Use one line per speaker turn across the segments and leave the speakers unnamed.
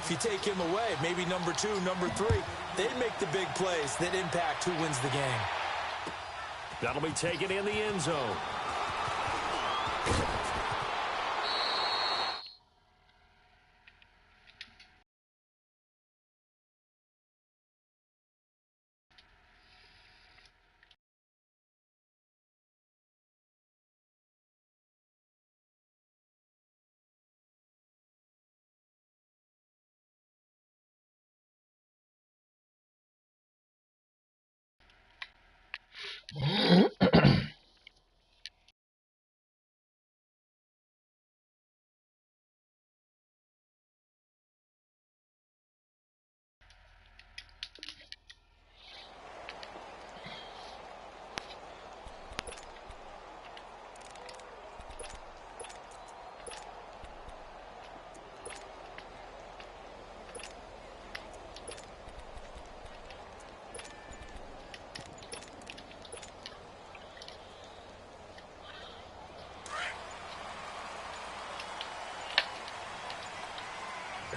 if you take him away, maybe number 2, number 3, they'd make the big plays that impact who wins the game.
That'll be taken in the end zone.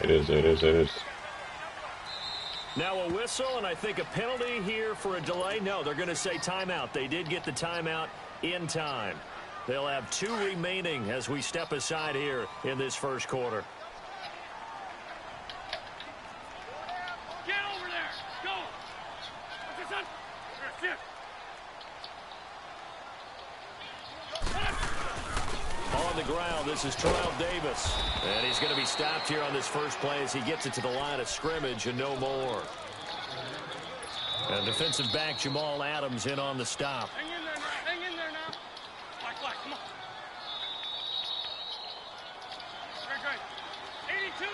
It is.
Now a whistle, and I think a penalty here for a delay. No, they're going to say timeout. They did get the timeout in time. They'll have 2 remaining as we step aside here in this first quarter.
Get over there. Go.
On the ground, this is Terrell Davis. And he's going to be stopped here on this first play as he gets it to the line of scrimmage and no more. And defensive back Jamal Adams in on the stop.
Hang in there now. Hang in there now. Black, come on. Great. 82.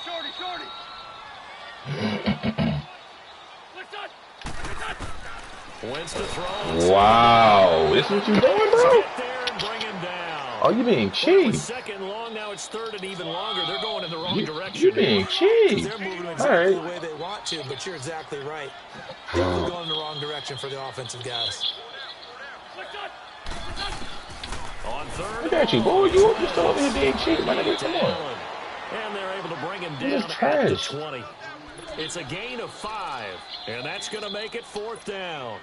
Shorty.
Winston throws.
Wow, this is what you doing, bro?
Get there and bring him down.
Oh, you being cheap.
Second long, now it's third and even longer. They're going in the wrong direction.
You being cheap.
They're moving exactly the way they want to, but you're exactly right. They're going in the wrong direction for the offensive guys.
On third.
Look at you, boy. You still over here being cheap, my nigga. Come on.
And they're able to bring him
This
down
is
at the
trash.
20. It's a gain of 5, and that's going to make it 4th down.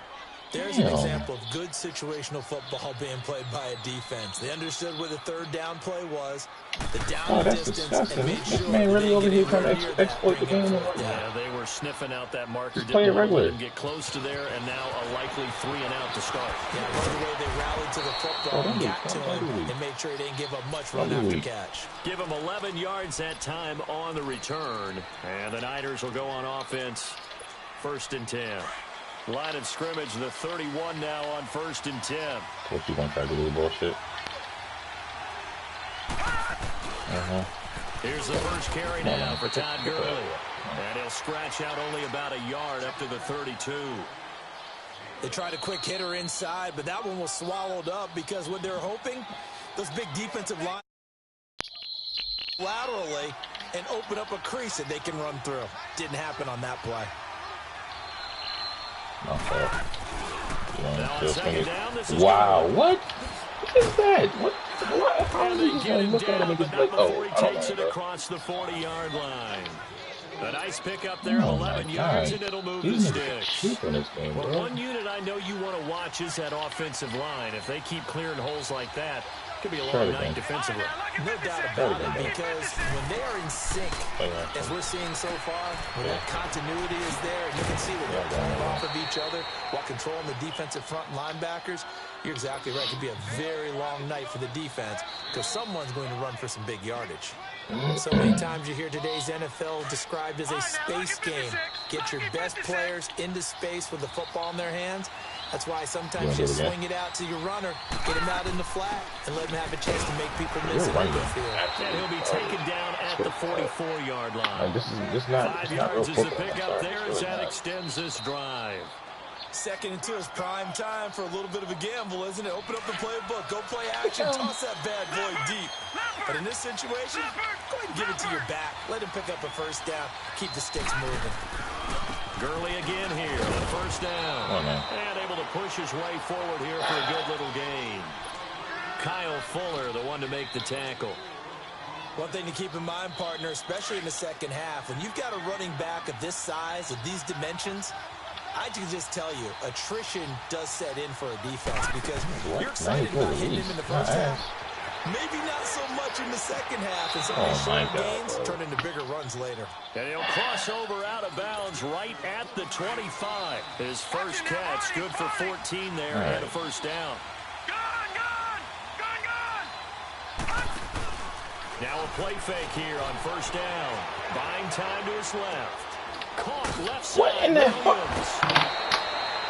There's an example of good situational football being played by a defense. They understood where the third down play was, the down
That's
distance,
disgusting.
and made
This
sure
man really
they
over
get
here trying to
anywhere near
exploit the
that
game.
Yeah, they were sniffing out that marker.
Just play it regular.
Didn't get close to there, and now a likely 3 and out to start.
Yeah, right away they rallied to the football and got to him and made sure he didn't give up much run after catch.
Give him 11 yards that time on the return, and the Niners will go on offense. 1st and 10. Line of scrimmage, the 31 now on 1st and 10.
What you gonna try to do bullshit?
Here's the first carry now for Todd Gurley. And he'll scratch out only about a yard up to the 32.
They tried a quick hitter inside, but that one was swallowed up because what they're hoping, those big defensive lines laterally and open up a crease that they can run through. Didn't happen on that play.
Now on second down, this is
wow, what? What is that? What? How are you just going to look at him and just like, oh,
he takes it across the 40-yard line. A nice pickup there of 11 yards, and it'll move the sticks. Well, one unit I know you want to watch is that offensive line. If they keep clearing holes like that, it could be a long night defensively.
No doubt about it, because when they are in sync, as we're seeing so far, when that continuity is there, you can see that they're playing off of each other while controlling the defensive front linebackers. You're exactly right. It could be a very long night for the defense because someone's going to run for some big yardage. So many times you hear today's NFL described as a space game. Get your best players into space with the football in their hands. That's why sometimes you swing it out to your runner, get him out in the flat, and let him have a chance to make people miss it in the field.
And he'll be taken down at the 44-yard line.
This is not
5 yards is the pickup there as that extends this drive.
2nd and 2 is prime time for a little bit of a gamble, isn't it? Open up the playbook, go play action, toss that bad boy deep. But in this situation, go ahead and give it to your back. Let him pick up a first down, keep the sticks moving.
Gurley again here on 1st down. And able to push his way forward here for a good little gain. Kyle Fuller, the one to make the tackle.
One thing to keep in mind, partner, especially in the second half, when you've got a running back of this size, of these dimensions, I can just tell you, attrition does set in for a defense because you're excited about hitting him in the first half. Maybe not so much in the second half, and some of these short gains turn into bigger runs later.
And he'll cross over out of bounds right at the 25. His first catch, good for 14 there, and a first down. Now a play fake here on first down. Buying time to his left. Caught left side.
What in the
Williams.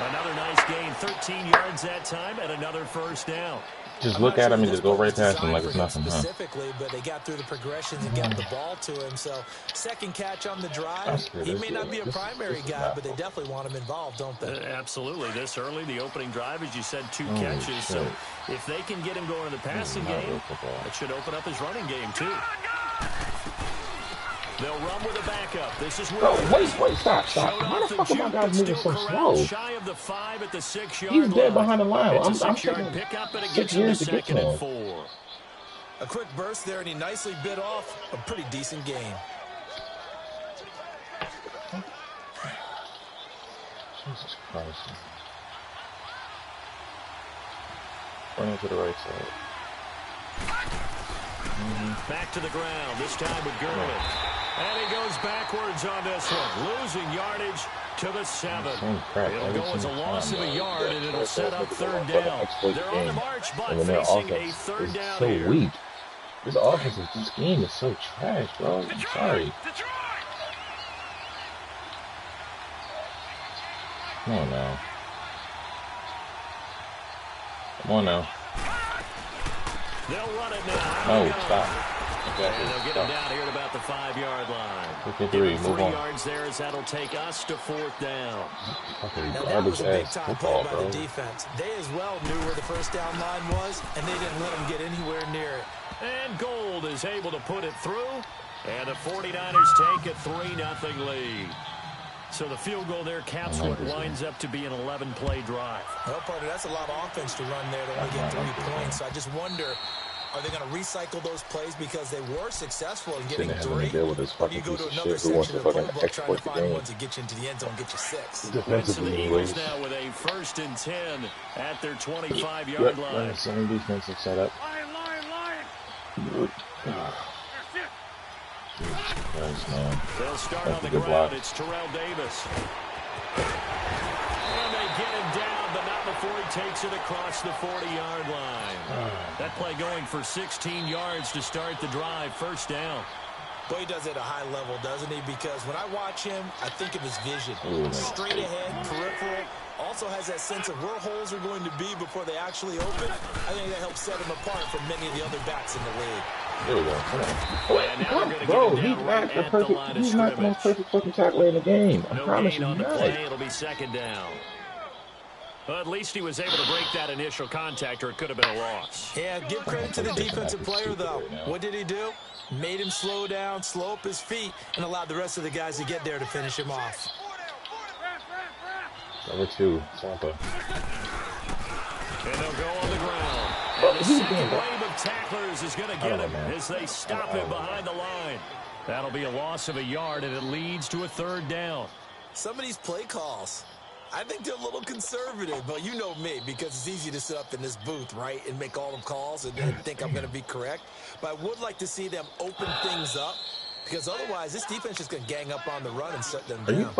Another nice gain, 13 yards that time, and another first down.
Just look at him and just go right past him like it's nothing, huh?
Specifically, but they got through the progressions and got the ball to him. So, second catch on the drive. He may not be a primary guy, but they definitely want him involved, don't they?
Absolutely. This early, the opening drive, as you said, 2 catches. So, if they can get him going in the passing game, it should open up his running game, too. They'll run with a backup. This is
wait, stop. How the fuck are my guys moving so slow?
Shy of the 5 at the 6-yard
He's dead behind the line.
I'm
taking
pick up, and it
6 years to get to him.
4.
A quick burst there, and he nicely bit off a pretty decent gain.
Jesus Christ. Running to the right side.
Back to the ground, this time with Gurley. And he goes backwards on this one, losing yardage to the 7. It'll go as a loss of a yard, and it'll set up third down. They're on the march, but facing a third down
so
here.
Weak. This offensive scheme is so trash, bro. I'm sorry. Come on now. Come on now.
They'll run it now.
No, stop.
Exactly. And they'll get him down here at about the 5-yard line.
53, move
3
on.
yards there as that'll take us to 4th down.
Now that was a big-time play by the defense. They as well knew where the first down line was, and they didn't let them get anywhere near it.
And Gold is able to put it through, and the 49ers take a 3-0 lead. So the field goal there caps what winds up to be an 11-play drive.
Well, partner, that's a lot of offense to run there to only get 3 points. So I just wonder, are they going to recycle those plays because they were successful in getting 3? Or do you go to another section of the playbook trying to find ones that get you into the end zone and get you 6?
So the Eagles now with a 1st and 10 at their 25-yard line.
Same defensive setup. Nice, man.
They'll start on the ground. It's Terrell Davis. And they get him down, but not before he takes it across the 40-yard line. That play going for 16 yards to start the drive. First down.
Boy, he does it at a high level, doesn't he? Because when I watch him, I think of his vision. Straight ahead, peripheral. Also has that sense of where holes are going to be before they actually open. I think that helps set him apart from many of the other backs in the league.
There we go. Come on. Bro, he's not the most perfect fucking tackler in the game. I promise you.
It'll be 2nd down. Well, at least he was able to break that initial contact, or it could have been a loss.
Yeah, give credit to the defensive player, though. What did he do? Made him slow down, slow up his feet, and allowed the rest of the guys to get there to finish him off.
Number 2, Sampa.
And they'll go on the ground. And the second wave of tacklers is going to get him as they stop him behind the line. That'll be a loss of a yard, and it leads to a 3rd down.
Some of these play calls, I think they're a little conservative, but you know me, because it's easy to sit up in this booth, right, and make all the calls and then think I'm going to be correct. But I would like to see them open things up, because otherwise this defense is going to gang up on the run and shut them down.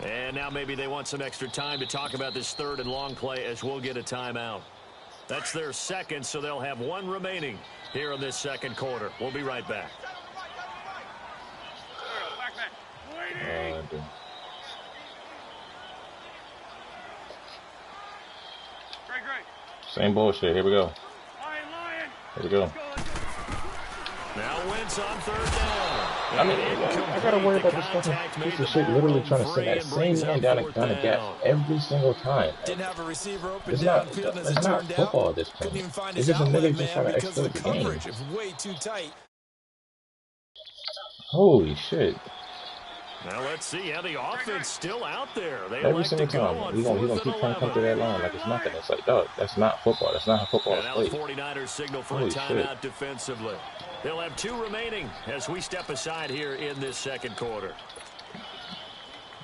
And now maybe they want some extra time to talk about this 3rd and long play as we'll get a timeout. That's their 2nd, so they'll have 1 remaining here in this 2nd quarter. We'll be right back.
Same bullshit. Here we go. Here we go.
Now Wentz on 3rd down.
I mean, I gotta worry about this fucking piece of shit literally trying to send that same man down a gap every single time.
Didn't have a receiver open
it's not football at this point.
Couldn't even find
it's
his
just a
outlet,
nigga just trying to exploit the game.
Coverage is way too tight.
Holy shit.
Now let's see how the offense still out there. They
Every single time. He's gonna keep trying to come through that line like it's nothing. It's like, dog, that's not football. That's not how football is played.
And now the 49ers signal for a timeout defensively. They'll have 2 remaining as we step aside here in this second quarter.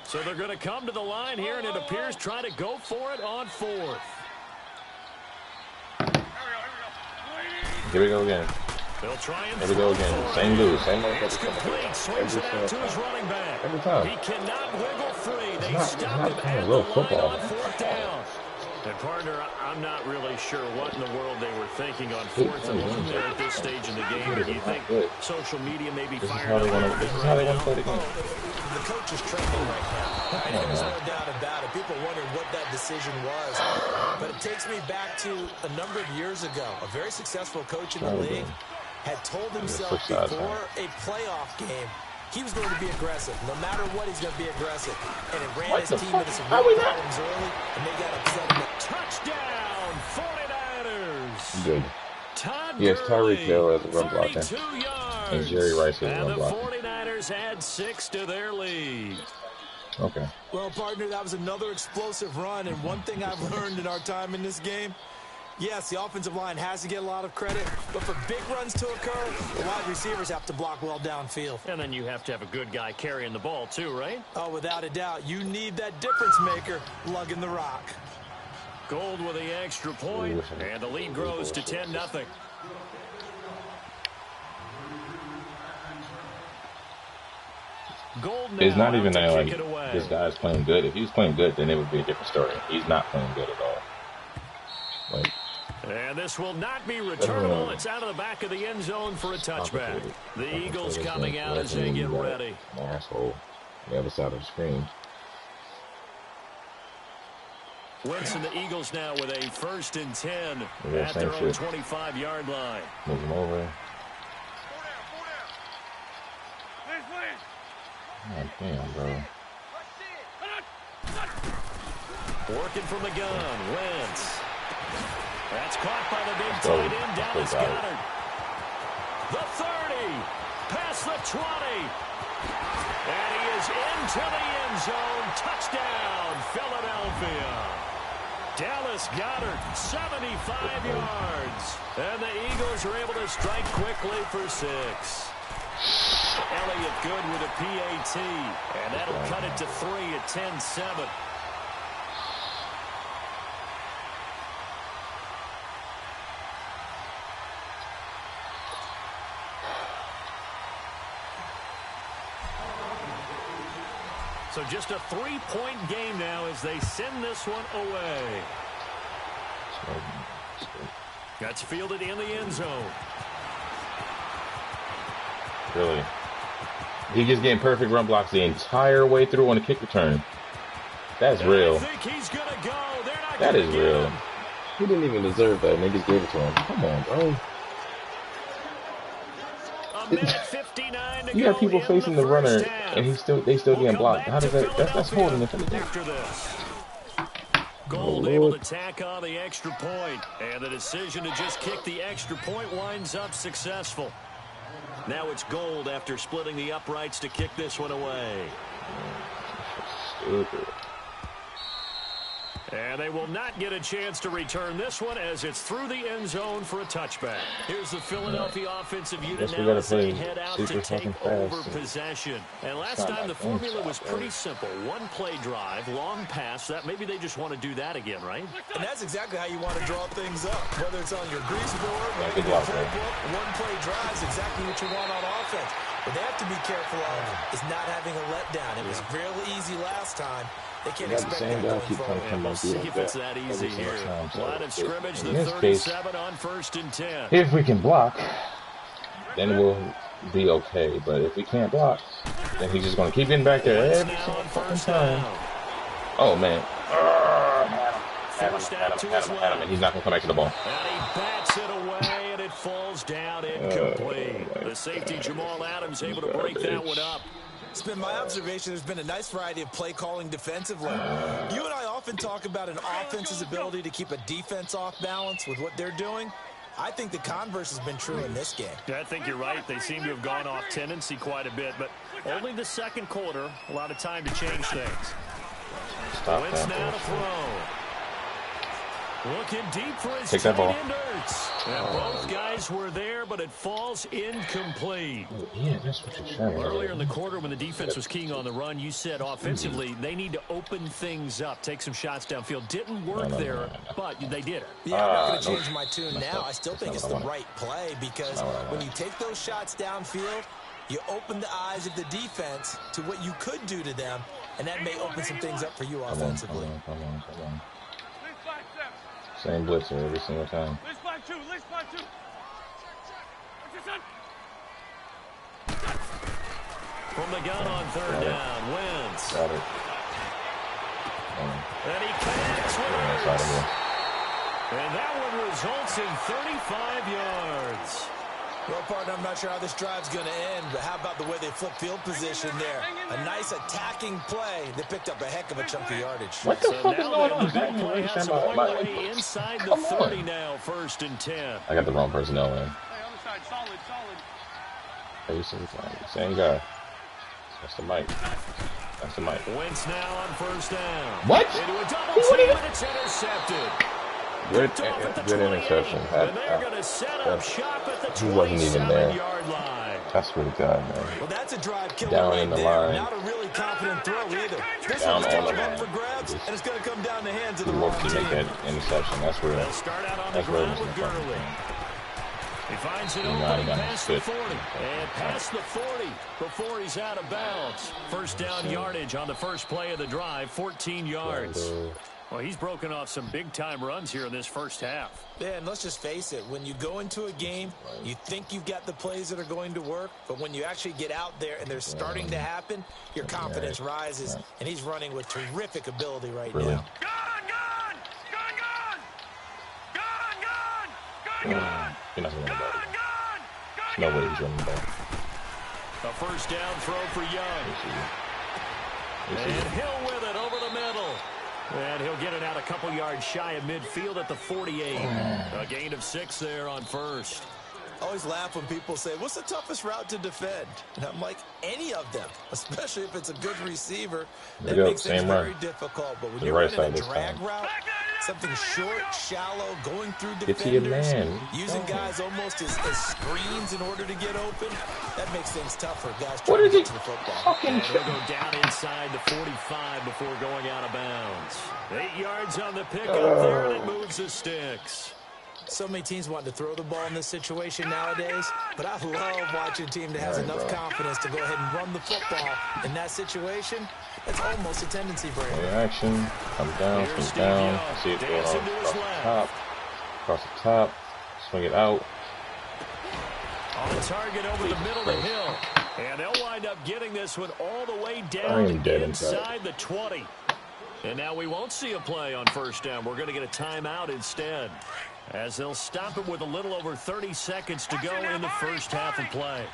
So they're going to come to the line here, and it appears trying to go for it on 4th.
Here we go again.
They'll try and
here we go again. Same dude. Same
it's complete. Swings it out to his running back.
Every time.
He cannot wiggle free. They stop him
kind
at
of
the
real
line
football.
on 4th down. And, partner, I'm not really sure what in the world they were thinking on 4th and 1 there at this stage in the game. Do you think social media may be fired up?
This is how they want to play the game.
The coach is trending right now. I think there's no doubt about it. People wondered what that decision was. But it takes me back to a number of years ago. A very successful coach in the league had told himself before a playoff game he was going to be aggressive. No matter what, he's going to be aggressive. And it ran his team into some real problems early, and they got upset him.
Touchdown, 49ers.
Good. Yes, Tyreek Hill as a run blocker. And Jerry Rice as a run blocker.
And the 49ers add 6 to their lead.
Okay.
Well, partner, that was another explosive run. And one thing I've learned in our time in this game, yes, the offensive line has to get a lot of credit, but for big runs to occur, the wide receivers have to block well downfield.
And then you have to have a good guy carrying the ball too, right?
Oh, without a doubt. You need that difference maker lugging the rock.
Gold with the extra point, and the lead grows to 10-0. Gold now.
It's not even that, like, this guy's playing good. If he was playing good, then it would be a different story. He's not playing good at all. Like,
and this will not be returnable. It's out of the back of the end zone for a touchback. The Eagles coming out as they get ready.
Asshole. The other side of the screen.
Wentz and the Eagles now with a 1st and 10 at their own 25-yard line.
Move him over. God damn, bro.
Working from the gun, Wentz. That's caught by the big tight end, Dallas Goedert. The 30, past the 20. And he is into the end zone. Touchdown, Philadelphia. Dallas Goedert, 75 yards. And the Eagles are able to strike quickly for 6. Elliott good with a PAT. And that'll cut it to 3 at 10-7. So just a 3-point game now as they send this one away. That's fielded in the end zone.
Really? He just getting perfect run blocks the entire way through on the kick return. That's real.
I think he's gonna go. They're not
that is real.
him.
He didn't even deserve that. Niggas gave it to him. Come on, bro.
A minute 59 to
you
go
got people
in
facing the runner,
half.
and they still getting blocked. How does that? That's holding it.
After this, Gold able to tack on the extra point, and the decision to just kick the extra point winds up successful. Now it's Gold after splitting the uprights to kick this one away.
Stupid.
And they will not get a chance to return this one as it's through the end zone for a touchback. Here's the Philadelphia offensive unit now as they head out to take over possession. And last time the formula was pretty simple. One play drive, long pass. That maybe they just want to do that again, right?
And that's exactly how you want to draw things up. Whether it's on your grease board, whether it's your playbook, one play drive is exactly what you want on offense. What they have to be careful of is not having a letdown. It was real easy last time. They can't expect that going forward.
And we'll see if it's that easy here. Line of scrimmage, the 37 on 1st and 10.
If we can block, then we'll be okay. But if we can't block, then he's just going to keep getting back there every single fucking time. Oh, man. Had him, and he's not going to come back to the ball.
And he bats it away, and it falls down incomplete. The safety, Jamal Adams, able to break that one up.
It's been my observation there's been a nice variety of play calling defensively. You and I often talk about an offense's ability to keep a defense off balance with what they're doing. I think the converse has been true in this game.
Yeah, I think you're right. They seem to have gone off tendency quite a bit, but only the second quarter, a lot of time to change things.
Stop
Wentz
that
now to
bullshit.
throw. Looking deep for his
Take that ball.
tight end Ertz. And both guys were there, but it falls incomplete.
Oh, yeah, that's what you're saying.
Earlier in the quarter when the defense was keying on the run, you said offensively they need to open things up, take some shots downfield. Didn't work there, but they did it.
Yeah, I'm not going to change my tune now. I still think it's the right play because when you take those shots downfield, you open the eyes of the defense to what you could do to them, and that may open some things up for you offensively.
Come on. Same blitzer every single time.
Let's find two. What's your son?
From the gun on third down, Wentz.
Got it.
And he connects with Ertz. And that one results in 35 yards.
Well, partner, I'm not sure how this drive's going to end, but how about the way they flip field position there? A nice attacking play. They picked up a heck of a chunk of yardage.
What the fuck is going on?
The big play has him all the way inside the 30 now, 1st and 10.
I got the wrong personnel in.
Hey, other side, solid.
Every single time. Same guy. That's the mic.
Wentz now on 1st down.
What?
Into a double team, and it's intercepted.
Good interception.
And they're going to set up shop at the
He wasn't even there.
27-yard line.
That's really good, man.
Well, that's a drive killer
Down
right
in the
there.
line.
Not a really confident throw either. This
Down
one's
on the
coming up
line.
for grabs, and it's going to come down the hands of the
He
wrong
worked to
team.
make that interception. That's real.
They'll start out on the
That's real.
ground with Gurley. He finds it opening past the 40. And past the 40 before he's out of bounds. First down yardage on the first play of the drive, 14 yards. Well, he's broken off some big-time runs here in this first half.
Yeah, and let's just face it. When you go into a game, you think you've got the plays that are going to work, but when you actually get out there and they're starting to happen, your confidence rises, and he's running with terrific ability right now.
Gun!
You're not going to run the ball. No way he's running the ball.
A first down throw for Young. And Hill with it over the middle. And he'll get it out a couple yards shy of midfield at the 48. A gain of 6 there on first.
I always laugh when people say, what's the toughest route to defend? And I'm like, any of them, especially if it's a good receiver. That makes things very difficult. But when you're running a drag route, something short, shallow, going through defenders, using guys almost as screens in order to get open, that makes things tough for guys trying to get to the football.
And he'll go down inside the 45 before going out of bounds. 8 yards on the pickup there, and it moves the sticks.
So many teams want to throw the ball in this situation nowadays, but I love watching a team that has enough confidence to go ahead and run the football. In that situation, that's almost a tendency breaker.
Play action, comes down, see it going on across the top, swing it out.
On target over the middle of the hill, and they'll wind up getting this one all the way down inside the 20. And now we won't see a play on first down. We're going to get a timeout instead, as they'll stop it with a little over 30 seconds to go in the first half of play.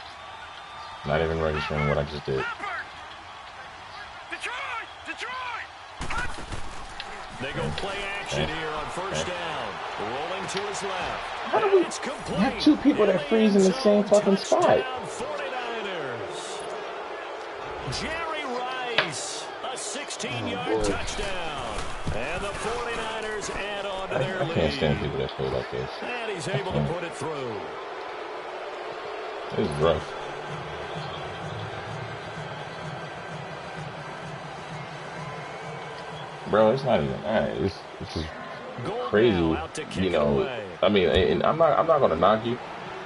Not even registering what I just did.
Detroit!
They go play action here on first down. Rolling to his left.
How do we have two people that freeze in the same fucking spot?
49ers. Jerry Rice, a 16-yard touchdown. And the 49ers add on to their lead.
I can't stand people that play like this.
And he's able to put it through.
This is rough. Bro, it's not even that. It's just crazy, you know. I mean, and I'm not gonna knock you,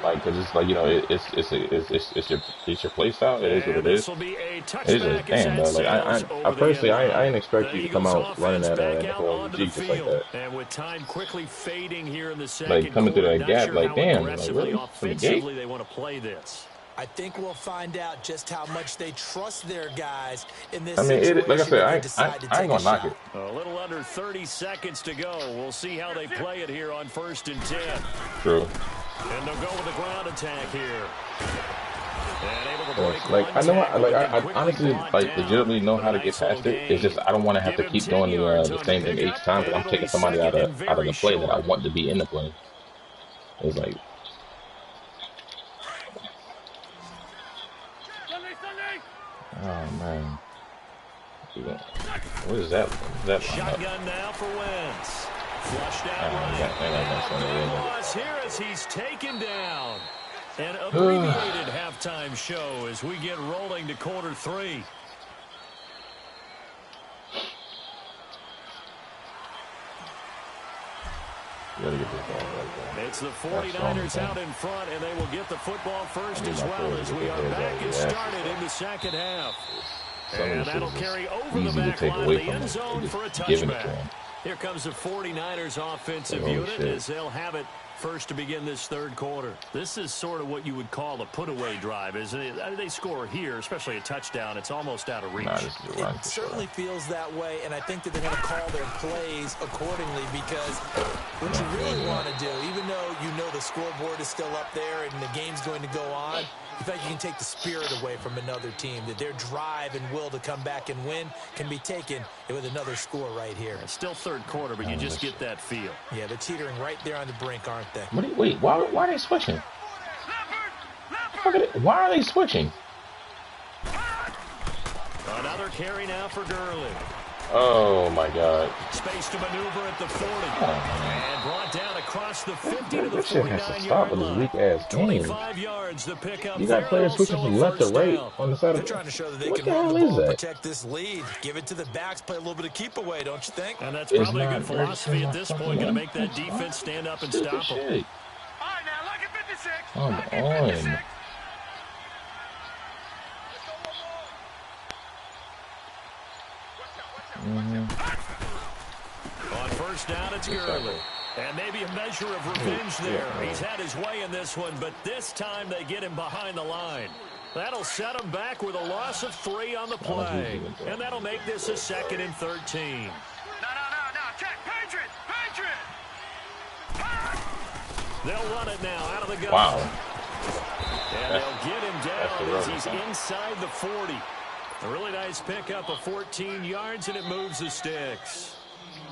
like, cause it's like, you know, it's your play style. It is what it is. It's just damn, though. Like I personally, I didn't expect you to come out running that OG just like that.
And with time quickly fading here in the second,
like coming through that gap, like damn, like really from the gate.
They want to play this.
I think we'll find out just how much they trust their guys in this
I mean,
situation.
like I said, I ain't gonna knock it.
A little under 30 seconds to go. We'll see how they play it here on 1st and 10.
True.
And they'll go with a ground attack here. And able to break
like I honestly like legitimately know how to get past it. It's just I don't want to have to keep doing the same thing each time because I'm taking somebody out of the play that I want to be in the play. It's like, oh man, what is that?
Shotgun now for Wentz. Flushed out right. Loss here as he's taken down. An abbreviated halftime show as we get rolling to quarter 3. It's the 49ers out in front, and they will get the football first as well as we are back and started in the second half. And that'll carry over the back line of the end zone for a touchback. Here comes the 49ers offensive unit as they'll have it first to begin this third quarter. This is sort of what you would call a put-away drive, isn't it? They score here, especially a touchdown. It's almost out of reach.
It certainly feels that way, and I think that they're going to call their plays accordingly because what you really want to do, even though you know the scoreboard is still up there and the game's going to go on, in fact, you can take the spirit away from another team, that their drive and will to come back and win can be taken with another score right here.
It's still third quarter, but you just get that feel.
Yeah, they're teetering right there on the brink, aren't they?
Wait, why are they switching? Why are they switching?
Another carry now for Gurley.
Oh my God.
Space to maneuver at the 40. And brought down across the 50 to the
49-yard
line. 25 yards to pick up.
You got players switching from left to right on the side of
They're trying to show that they
what
can
the
run
hell
the
is
ball,
that?
protect this lead, give it to the backs, play a little bit of keep away, don't you think?
And that's probably a good philosophy at this point, going to make that defense stand up and stop them.
All right, now, look at 56.
Come on.
On first down, it's Gurley. And maybe a measure of revenge there. He's had his way in this one, but this time they get him behind the line. That'll set him back with a loss of 3 on the play. And that'll make this a 2nd and 13.
No. Check. Patriot.
They'll run it now out of the gun.
Wow.
And they'll get him down as he's inside the 40. A really nice pickup of 14 yards, and it moves the sticks.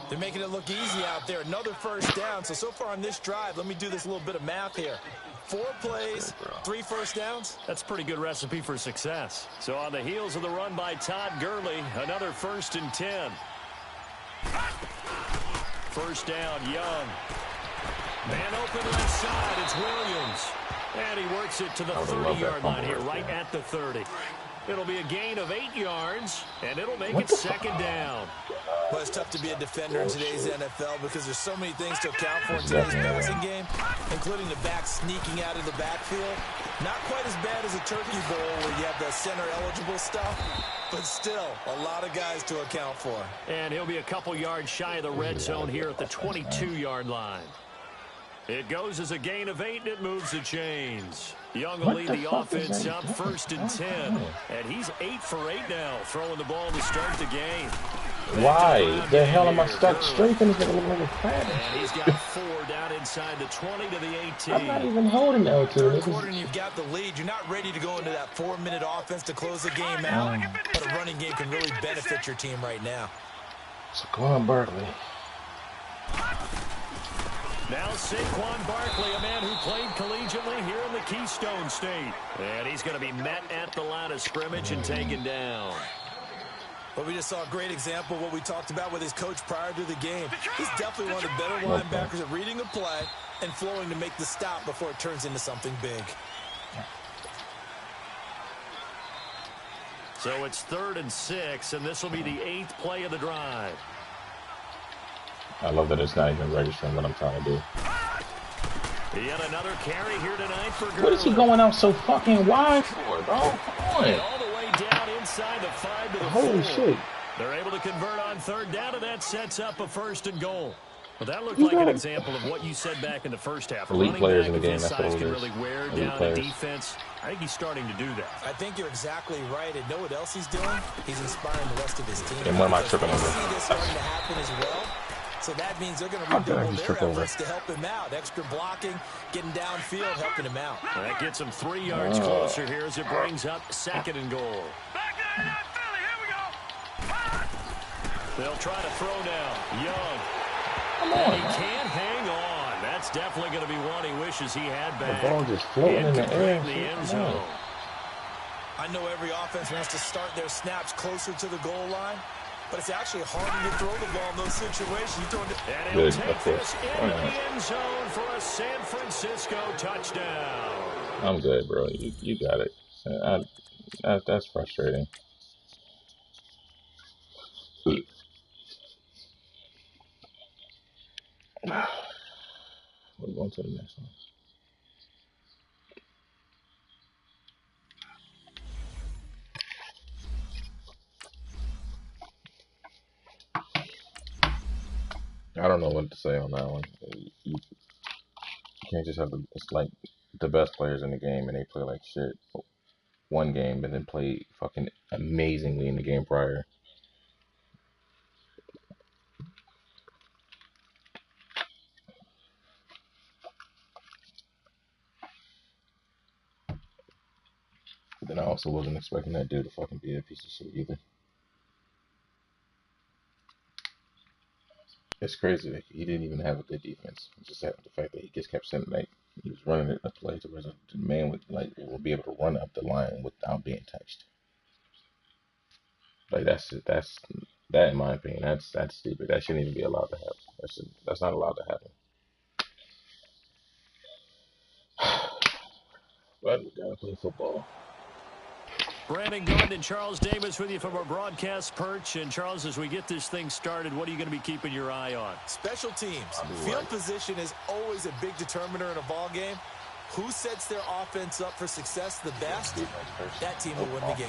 They're making it look easy out there. Another first down. So far on this drive, let me do this little bit of math here. 4 plays, 3 first downs.
That's a pretty good recipe for success. So on the heels of the run by Todd Gurley, another 1st and 10. First down, Young. Man open left side, it's Williams. And he works it to the 30-yard line here, right at the 30. It'll be a gain of 8 yards, and it'll make it 2nd down.
Well, it's tough to be a defender in today's NFL because there's so many things to account for in today's passing game, including the back sneaking out of the backfield. Not quite as bad as a turkey bowl where you have the center-eligible stuff, but still a lot of guys to account for.
And he'll be a couple yards shy of the red zone here at the 22-yard line. It goes as a gain of 8, and it moves the chains. Young will lead the offense up 1st and 10. And he's 8 for 8 now, throwing the ball to start the game.
Why the hell am I stuck straight in this little crap?
And he's got 4 down inside the 20 to the 18.
I'm not even holding L2.
Third quarter and you've got the lead. You're not ready to go into that 4-minute offense to close the game out. But a running game can really benefit your team right now.
Saquon Barkley.
Now Saquon Barkley, a man who played collegiately here in the Keystone State. And he's going to be met at the line of scrimmage and taken down.
Well, we just saw a great example of what we talked about with his coach prior to the game. He's definitely one of the better linebackers at reading a play and flowing to make the stop before it turns into something big.
So it's 3rd and 6, and this will be the 8th play of the drive.
I love that it's not even registering what I'm trying to do.
Yet another carry here tonight for Gurley.
What is he going out so fucking wide for, bro? Come on.
All the way down inside the 5 to the 4.
Holy shit.
They're able to convert on 3rd down, and that sets up a 1st and goal. Well, that looked like an example of what you said back in the first half.
Elite players in the game,
that's
what it is.
Can really wear down the defense. I think he's starting to do that.
I think you're exactly right. And know what else he's doing? He's inspiring the rest of his team.
And what am I tripping over?
See this starting to happen as well. So that means they're going to redouble their efforts to help him out. Extra blocking, getting downfield, helping him out.
That gets him 3 yards closer here as it brings up 2nd and goal.
Back to Philly. Here we go.
They'll try to throw now. Young.
Come
And
on.
he can't hang on. That's That's definitely going to be one he wishes he had back.
The ball just floating in the air.
The end zone.
I know every offense wants to start their snaps closer to the goal line, but it's actually harder to throw the ball in those situations.
And he'll take this into the end zone for a San Francisco touchdown.
I'm good, bro. You got it. That's frustrating. We're going to the next one. I don't know what to say on that one. You can't just have it's like the best players in the game and they play like shit one game and then play fucking amazingly in the game prior. Then I also wasn't expecting that dude to fucking be a piece of shit either. It's crazy that he didn't even have a good defense. Just the fact that he just kept sending, like, he was running a play to where the man would, like, will be able to run up the line without being touched. Like, that in my opinion, that's stupid. That shouldn't even be allowed to happen. That's not allowed to happen. But we gotta play football.
Brandon Gordon and Charles Davis with you from our broadcast perch. And Charles, as we get this thing started, what are you going to be keeping your eye on?
Special teams. Field position is always a big determiner in a ball game. Who sets their offense up for success the best? That team will win the game.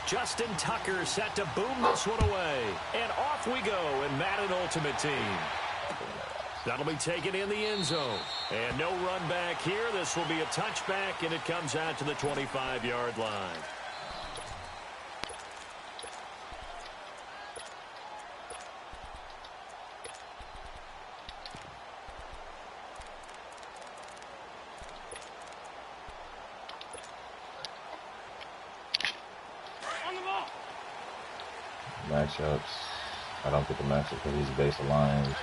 Justin Tucker set to boom this one away. And off we go in Madden Ultimate Team. That'll be taken in the end zone. And no run back here. This will be a touchback, and it comes out to the 25-yard line.
Matchups. I don't get the matchup because he's base aligned.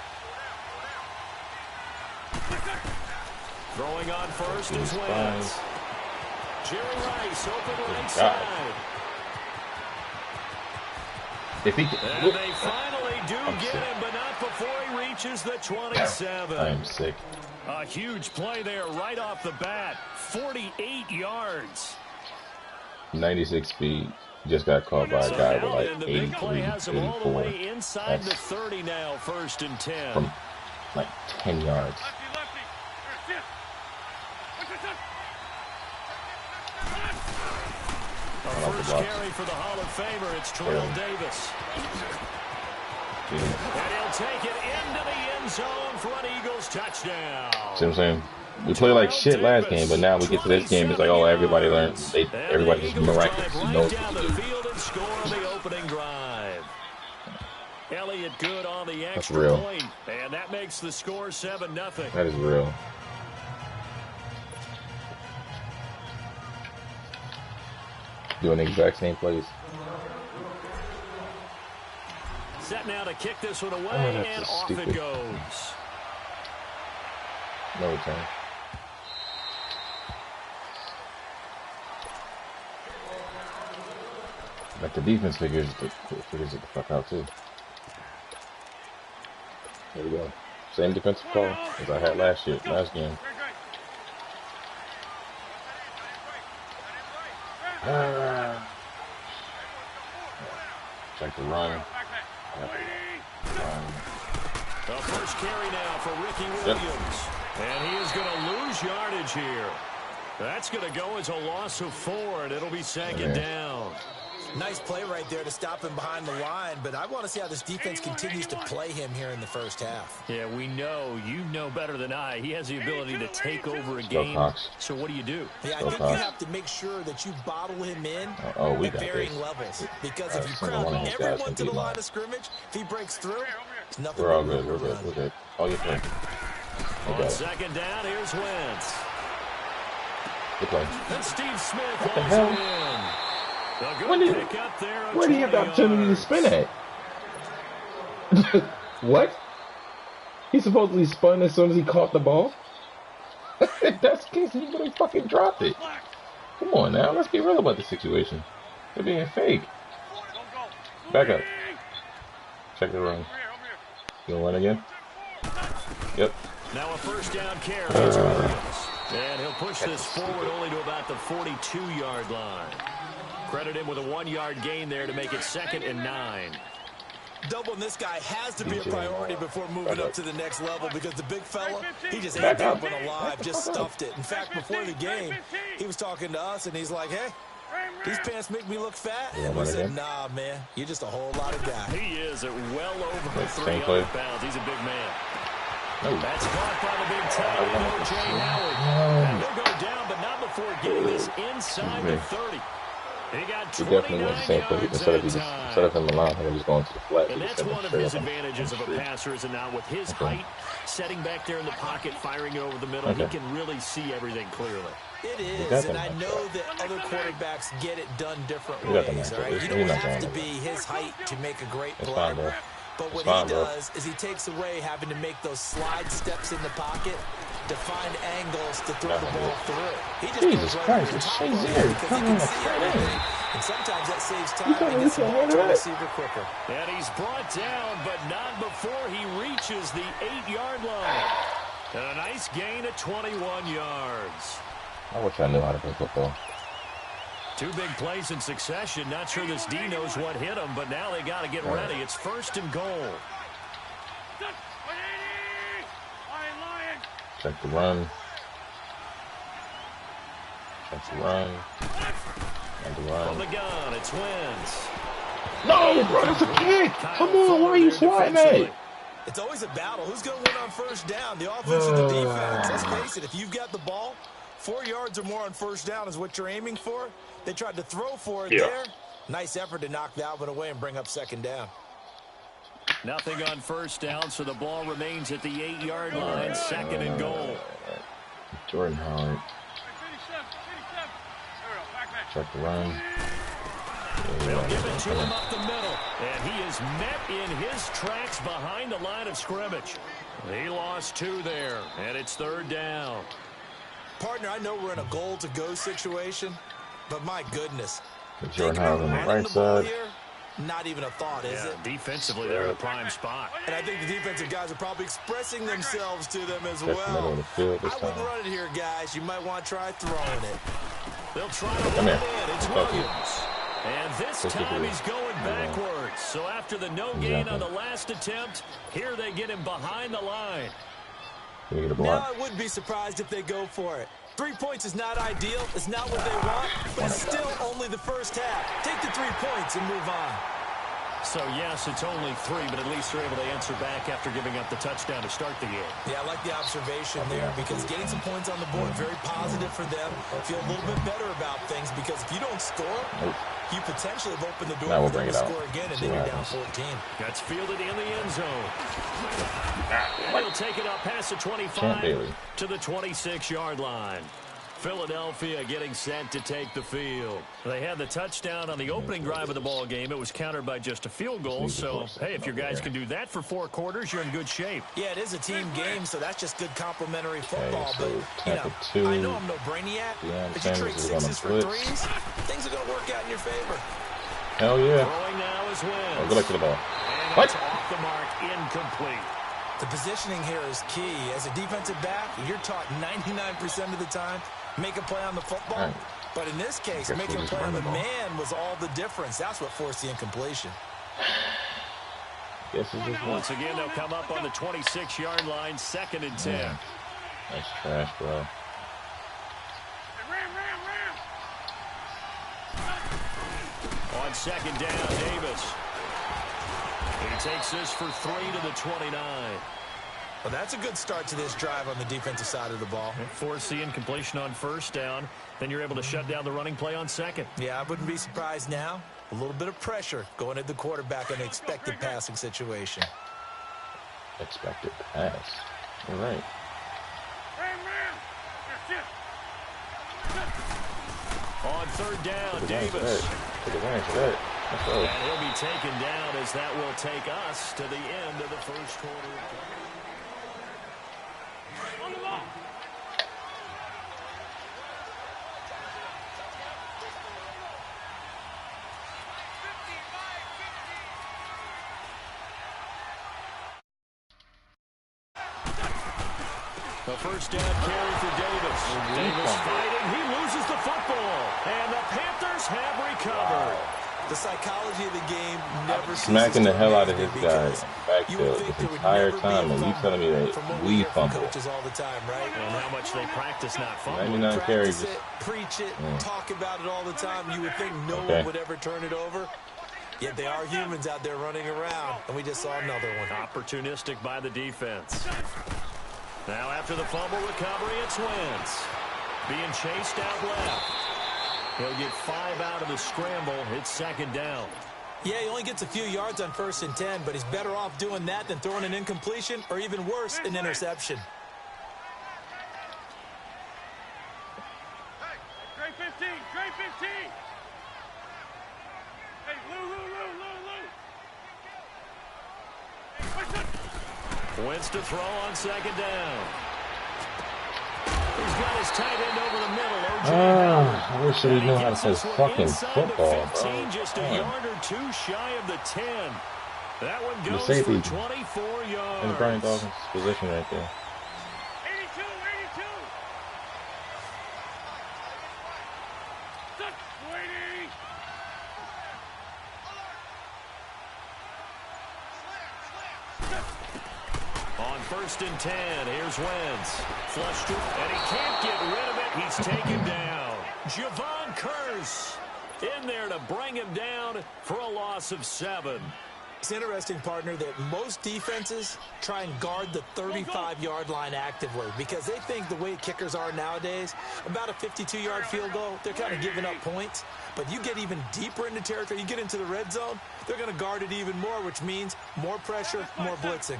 Throwing on first is Wentz. Jerry Rice open right side.
If he
and they finally do get him, but not before he reaches the 27.
I am sick.
A huge play there right off the bat. 48 yards.
96 speed. Just got caught by a guy with like 83, 84.
Inside the 30 now, 1st and 10.
From like 10 yards.
First carry for the Hall of Famer, it's Terrell Davis. And he'll take it into the end zone for an Eagles touchdown.
See what I'm saying? We played like shit last game, but now we get to this game, it's like, oh, everybody learned. Everybody just miraculously knows what to do.
Field and score on the opening drive. Elliott good on the extra
That's real.
point, and that makes the score 7-0.
That is real. Doing the exact same plays.
Set now to kick this one away, and off
stupid.
it goes.
No return. Like the defense figures it the fuck out too. There we go. Same defensive call as I had last game. Check the run.
The first carry now for Ricky Williams. And he is going to lose yardage here. That's going to go as a loss of 4, and it'll be second down.
Nice play right there to stop him behind the line, but I want to see how this defense continues to play him here in the first half.
Yeah, we know. You know better than I. He has the ability to take over a game. So what do you do?
Yeah, I think you have to make sure that you bottle him in at varying levels. Because if you crowd everyone to the line of scrimmage, if he breaks through, it's nothing.
We're all good. We're good. All your play.
On second down, here's Wentz.
Good play.
And Steve Smith
what the hell? Where do you have the opportunity to spin at? What? He supposedly spun as soon as he caught the ball? If that's the case, he would have fucking dropped it. Come on now, let's be real about the situation. They're being fake. Back up. Check the run. You gonna run again? Yep.
Now a first down carry. And he'll push this forward only to about the 42-yard line. Credit him with a 1-yard gain there to make it 2nd and 9.
Doubling this guy has to be a priority before moving up to the next level because the big fella, he just ate that one alive, just stuffed it. In fact, before the game, he was talking to us, and he's like, hey, these pants make me look fat. And we said, nah, man, you're just a whole lot of guy.
He is at well over 300 pounds. He's a big man. That's caught by the big tight end, O.J. Howard. And he'll go down, but not before getting this inside the 30. He got 29 yards
instead of him alone, he was going to the flat.
And that's one of his advantages of a passer, is now with his height, setting back there in the pocket, firing it over the middle, he can really see everything clearly.
It is, and I know that other quarterbacks get it done different ways, all right? You don't have to be his height to make a great play. But what he does is he takes away having to make those slide steps in the pocket to find angles to throw the ball through. He just
Jesus Christ, it's Shazier.
Come on, and sometimes that saves time and gets the ball to the receiver quicker.
And he's brought down, but not before he reaches the 8-yard line. And a nice gain of 21 yards.
I wish I knew how to play football.
2 big plays in succession. Not sure this D knows what hit him, but now they got to get ready. It's 1st and goal.
Check the run. Check the run. And the run.
From the gun, it's Wentz.
No, bro, that's a kick. Come on, why are you swatting at?
It's always a battle. Who's going to win on first down? The offense or the defense? Let's face it, if you've got the ball, 4 yards or more on first down is what you're aiming for. They tried to throw for it there. Nice effort to knock that one away and bring up 2nd down.
Nothing on first down, so the ball remains at the 8-yard line, 2nd and goal.
Jordan Howard. Check the run.
They'll give it to him up the middle, and he is met in his tracks behind the line of scrimmage. He lost 2 there, and it's 3rd down.
Partner, I know we're in a goal-to-go situation, but my goodness.
Jordan Howard on the right side.
Here, not even a thought, is it?
Defensively, they're in a prime spot.
And I think the defensive guys are probably expressing themselves to them as well. I wouldn't run it here, guys. You might want to try throwing it.
They'll try to run it in. It's Williams. And this time he's going backwards. So after the no gain on the last attempt, here they get him behind the line.
Now I wouldn't be surprised if they go for it. 3 points is not ideal. It's not what they want, but it's still only the first half. Take the 3 points and move on.
So, yes, it's only 3, but at least they're able to answer back after giving up the touchdown to start the game.
Yeah, I like the observation there because getting some points on the board, very positive for them. Feel a little bit better about things because if you don't score, you potentially have opened the door for them to score again, and then you're down 14.
That's fielded in the end zone. And he'll take it up past the 25 to the 26-yard line. Philadelphia getting set to take the field. They had the touchdown on the opening drive of the ball game. It was countered by just a field goal. So, hey, if your guys can do that for 4 quarters, you're in good shape.
Yeah, it is a team game, so that's just good complimentary football. But, you know, I know I'm no brainiac, but you trade 6s for 3s, things are going to work out in your favor.
Hell yeah.
Throwing now is Wentz.
Good luck to the ball.
And it's off the mark, incomplete.
The positioning here is key. As a defensive back, you're taught 99% of the time, make a play on the football. Right. But in this case, making a play on the man was all the difference. That's what forced the incompletion.
Once again, they'll come up on the 26-yard line, 2nd and 10.
Yeah. That's trash, bro.
On 2nd down, Davis. He takes this for 3 to the 29.
Well, that's a good start to this drive on the defensive side of the ball.
Force the incompletion on first down. Then you're able to shut down the running play on 2nd.
Yeah, I wouldn't be surprised now. A little bit of pressure going at the quarterback in an expected passing situation.
Expected pass. All right.
On third down, Davis.
Take advantage of that.
And he'll be taken down as that will take us to the end of the first quarter.
On the ball.
The first down carry for Davis. Davis fighting. He loses the football. And the Panthers have recovered.
The psychology of the game never
smacking the hell out of his guy in the backfield this entire time, and you telling me that we fumble.
All the time, right?
And how much they practice not fumbling.
99 carries.
Preach it, talk about it all the time. You would think no one would ever turn it over. Yet they are humans out there running around, and we just saw another one.
Opportunistic by the defense. Now after the fumble recovery, it's Wentz. Being chased out left. He'll get 5 out of the scramble. It's second down.
Yeah, he only gets a few yards on 1st and 10, but he's better off doing that than throwing an incompletion or even worse, an interception.
Hey, Gray 15, Gray 15. Hey, Lou. Hey, push it.
Wentz to throw on second down. He's got his tight end over the middle.
I wish he knew how to play fucking football,
15,
bro.
just a yard or two shy of the 10. That one goes
for
24 yards.
In Brian Dawson's position right there.
82. Duck, Sweetie.
On 1st and 10, here's Wentz. Flushed it, and he can't get rid of it. He's taken down. Javon Curse in there to bring him down for a loss of 7.
It's interesting, partner, that most defenses try and guard the 35-yard line actively because they think the way kickers are nowadays, about a 52-yard field goal, they're kind of giving up points. But you get even deeper into territory, you get into the red zone, they're going to guard it even more, which means more pressure, more blitzing.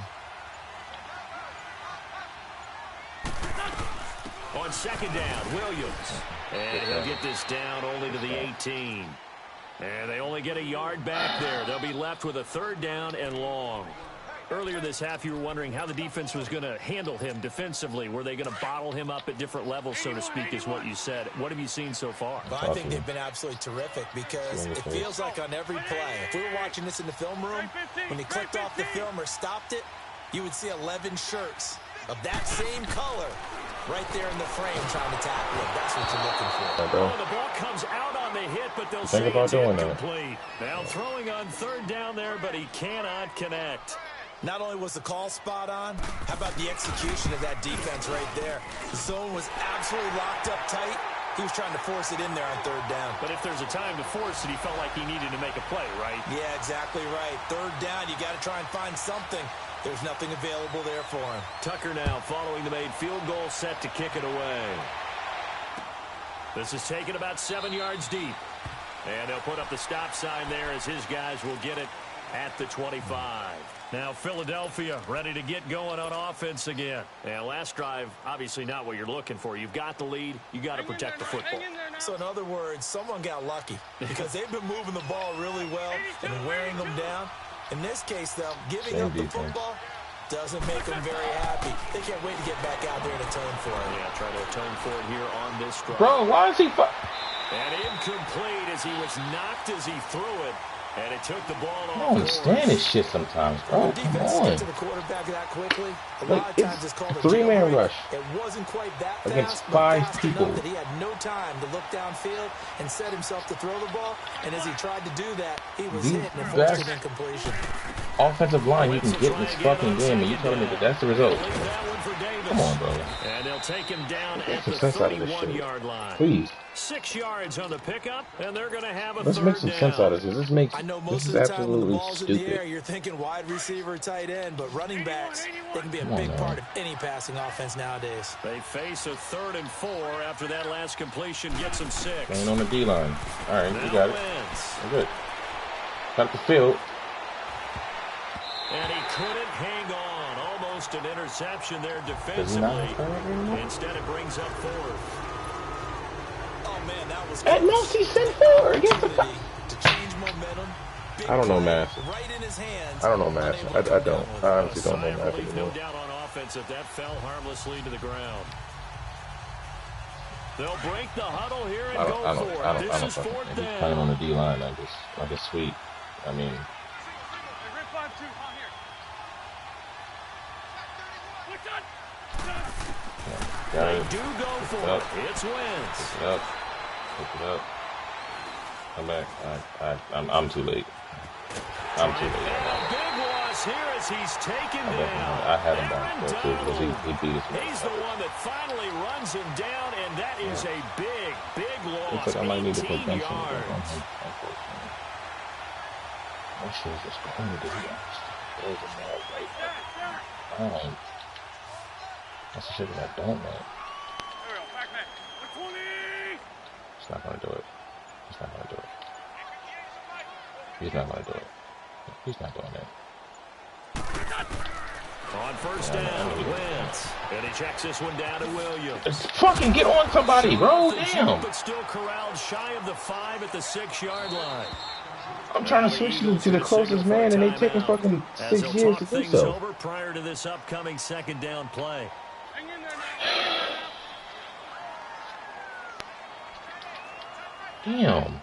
On second down, Williams. And he'll get this down only to the 18. And they only get a yard back there. They'll be left with a 3rd down and long. Earlier this half, you were wondering how the defense was going to handle him defensively. Were they going to bottle him up at different levels, so to speak, is what you said. What have you seen so far?
Well, I think they've been absolutely terrific because it feels like on every play, if we were watching this in the film room, when he clicked off the film or stopped it, you would see 11 shirts of that same color right there in the frame trying to tackle it. That's what you're looking for.
Oh, the ball comes out on the hit, but they'll say it's incomplete. Now throwing on 3rd down there, but he cannot connect.
Not only was the call spot on, how about the execution of that defense right there? The zone was absolutely locked up tight. He was trying to force it in there on 3rd down.
But if there's a time to force it, he felt like he needed to make a play, right?
Yeah, exactly right. 3rd down, you got to try and find something. There's nothing available there for him.
Tucker now following the made field goal, set to kick it away. This is taken about 7 yards deep. And they'll put up the stop sign there as his guys will get it at the 25. Now Philadelphia ready to get going on offense again. And last drive, obviously not what you're looking for. You've got the lead. You got to protect the football.
So in other words, someone got lucky because they've been moving the ball really well and wearing them down. In this case, though, giving up the football doesn't make them very happy. They can't wait to get back out there and atone for it.
Yeah, try to atone for it here on this drive.
Bro, why is he...
And incomplete as he was knocked as he threw it. And it took the ball off.
I don't understand this shit sometimes, bro. Come on.
To the quarterback that quickly. A lot of times it's called a
3-man rush.
It wasn't quite that
against
fast,
5 people.
That he had no time to look downfield and set himself to throw the ball. And as he tried to do that, he was hit and forced an incompletion.
Offensive line you can get in this fucking game, and you telling me that that's the result? Come on, bro.
And they'll take him down at the 31-yard line.
Please.
6 yards on the pickup, and they're going to have a
Let's make some sense out of this.
I know most of the time when the ball's in the air, you're thinking wide receiver, tight end, but running backs, they can be a big part of any passing offense nowadays.
They face a 3rd and 4 after that last completion gets them 6.
Staying on the D-line. All right, we got it. We're good. Got the field.
And he couldn't hang on. Almost an interception there defensively. Instead, it brings up 4th.
man, that was
at most he sent 4 against the
to change momentum.
I don't know math.
Right in his hands.
I don't know math. I don't. I honestly don't know math anymore.
No doubt on offense if that fell harmlessly to the ground. They'll break the huddle here and go for it. This is 4th down.
Playing on the D line like it's sweet. I mean.
They do go for it. It's Wentz.
Pick it up. Pick it up. Come back. I'm too late. I'm too late.
And a big loss here as he's taken down.
I had him down there too because he beat us.
He's the one that finally runs him down, and that is a big, big loss.
Looks like I might need to put
18
bench
yards.
That shit is just corny to be honest. There's a ball right now. That's the shit that I don't want. He's not gonna do it. He's not gonna do it. He's not gonna do it. He's not doing that.
On first down, Wentz. And he checks this one down to Williams.
Just fucking get on somebody, bro. Damn.
But still corralled shy of the 5 at the 6-yard line.
I'm trying to switch to the closest man, and they taking fucking 6 years to do so.
Over prior to this upcoming 2nd down play.
Damn.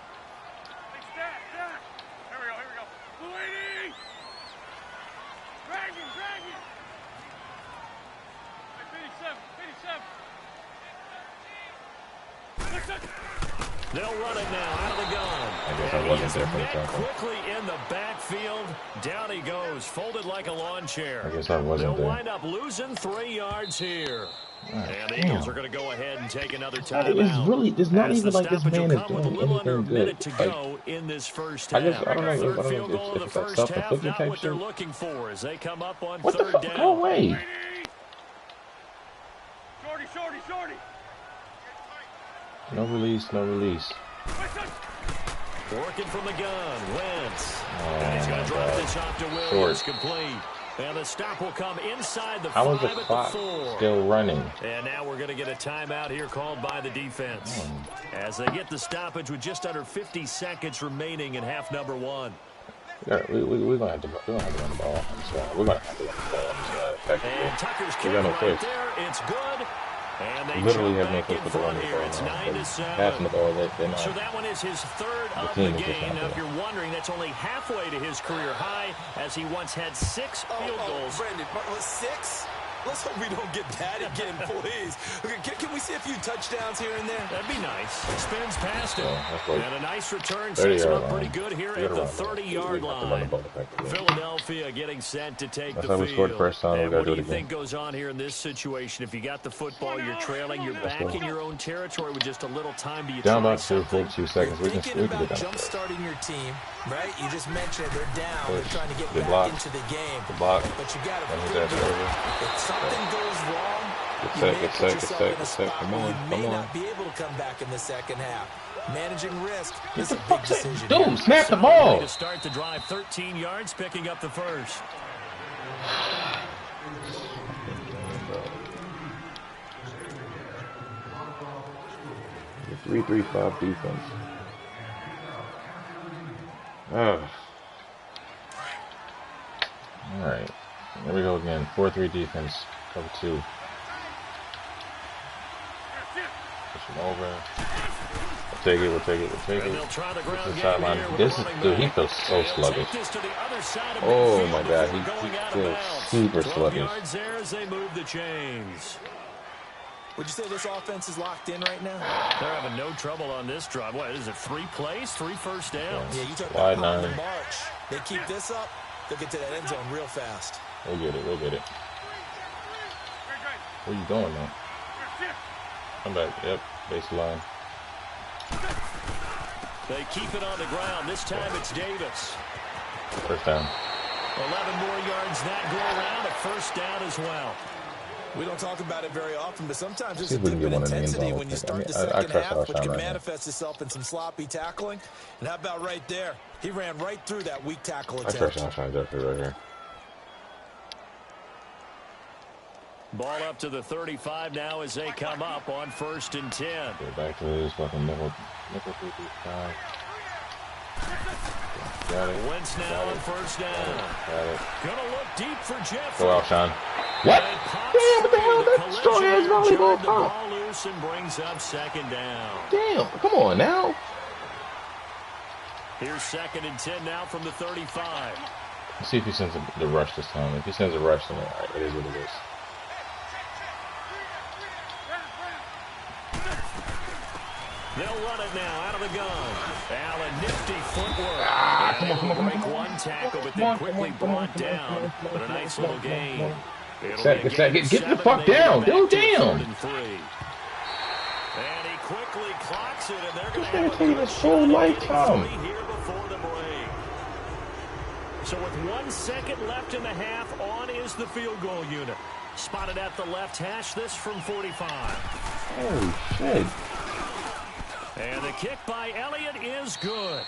They'll run it now out of the gun.
I guess I wasn't there for the
time. Quickly in the backfield. Down he goes, folded like a lawn chair.
I guess I wasn't there.
They'll wind up losing 3 yards here. And the Eagles are going to go ahead and take another timeout.
It's really, it's not even like this man is doing anything good.
To go in this first half.
I don't know if it's that self-inflicted type shit.
Looking for as they come up on
what
3rd
the fuck?
down.
Go away.
Shorty.
No release, no release.
Working from the gun, Wentz. And he's going to drop this off to Williams, complete. And the stop will come inside the 5
How is the
at
clock
the 4.
still running?
And now we're going to get a timeout here called by the defense. As they get the stoppage with just under 50 seconds remaining in half number 1.
Yeah, we're going to have to run the ball. We're going to have to run the ball.
And Tucker's kick
no
right there. It's good. And they
literally have no
choke
place
back
to
in
run the
front
ball.
here. It's 9-7.
Passing the ball, they're not.
So that one is his 3rd of the game. Now, if you're wondering, that's only halfway to his career high, as he once had 6 field goals.
Brandon, 6? Let's hope we don't get that again, please. Can we see a few touchdowns here and there?
That'd be nice. Spins past him.
Like
and a nice return sets him up pretty good here at the 30-yard line. Philadelphia getting set to take the field.
We scored the first time.
And what do you think goes on here in this situation? If you got the football, you're trailing, you're back in your own territory with just a little time. Do you
down
try
about 42 seconds. We can
thinking
get
about
down.
jump-starting your team, right? You just mentioned they're down. They're trying to get back into the game.
The block.
But you got to if something goes wrong, you may put yourself in a spot where you may not be able to come back in the 2nd half. Managing risk is a big decision.
Dude, snap the ball.
To start the drive, 13 yards, picking up the first.
3-3-5 defense. All right, here we go again. 4-3 defense, cover 2. Push him over. We'll take it. This is sideline. This is, dude, he feels so sluggish. Oh my God, he feels super sluggish.
Would you say this offense is locked in right now?
They're having no trouble on this drive. What is it, 3 plays, 3 first downs?
Yeah, you talk about on the march. They keep this up, they'll get to that end zone real fast.
We'll get it. Where you going, man? Come back. Yep, baseline.
They keep it on the ground. This time it's Davis.
First down.
11 more yards that go around. A first down as well. We don't talk about it very often, but sometimes there's a dip in intensity when you start the second half, which can manifest itself in some sloppy tackling. And how about right there? He ran right through that weak tackle attempt.
I trust Alshon Jeffrey right here.
Ball up to the 35 now as they come up on 1st and 10.
Go back to this fucking nickel 3-5. Got it.
Wentz now on 1st down.
Got it.
Gonna look deep for Jeffrey.
Go out, Sean. What? Damn, what the hell? That strong ass volleyball pop.
Ball loose and brings up 2nd down.
Damn, come on now.
Here's 2nd and 10 now from the 35.
Let's see if he sends the rush this time. If he sends a rush, then all right, it is what it is.
They'll run it now out of the gun. Allen, nifty footwork.
Come on.
Break one tackle, but then quickly brought down. But a nice little gain.
Get the fuck down, dude. Damn.
And he quickly clocks it, and they're going to have
taking his whole lifetime.
here before the break. So with 1 second left in the half, on is the field goal unit. Spotted at the left hash, this from 45.
Holy shit.
And the kick by Elliott is good.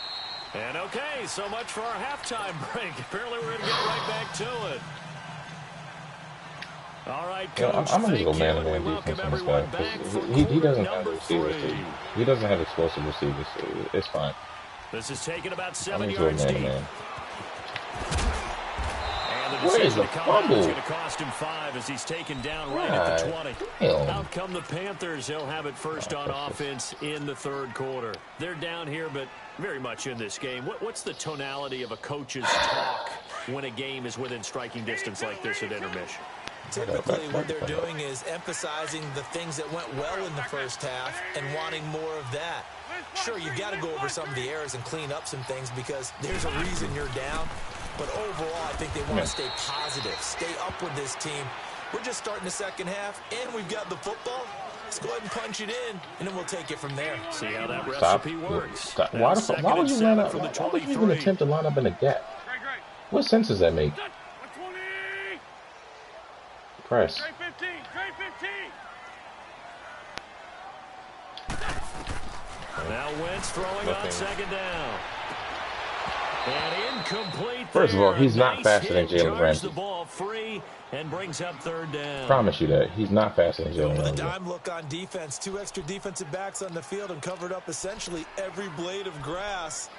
And okay, so much for our halftime break. Apparently we're going to get right back to it. All right, Coach,
I'm going to go
we
man-to-man
welcome
defense on this
everyone
guy.
back for
He doesn't
quarter
have
number
receivers.
3.
He doesn't have explosive receivers. So it's fine.
This is taken about
I'm
7
going to go
yards deep.
man-to-man.
Where
is the fumble?
It's going to cost him 5 as he's taken down right at the 20.
Damn.
Out come the Panthers. They'll have it first on offense in the 3rd quarter. They're down here, but very much in this game. What's the tonality of a coach's talk when a game is within striking distance like this at intermission?
Typically, what they're doing is emphasizing the things that went well in the first half and wanting more of that. Sure, you've got to go over some of the errors and clean up some things because there's a reason you're down. But overall, I think they want to stay positive, stay up with this team. We're just starting the second half, and we've got the football. Let's go ahead and punch it in, and then we'll take it from there.
See how that recipe works.
Stop. Why would you line up? Why would you even attempt to line up in a gap? What sense does that make? Press.
Trade 15. Trade 15.
Now Wentz throwing on 2nd down. And incomplete.
First of all, he's not faster than Jalen Ramsey.
The ball free and brings up 3rd down.
Promise you that he's not faster than Jalen
With a
Ramsey.
dime look on defense, 2 extra defensive backs on the field and covered up essentially every blade of grass.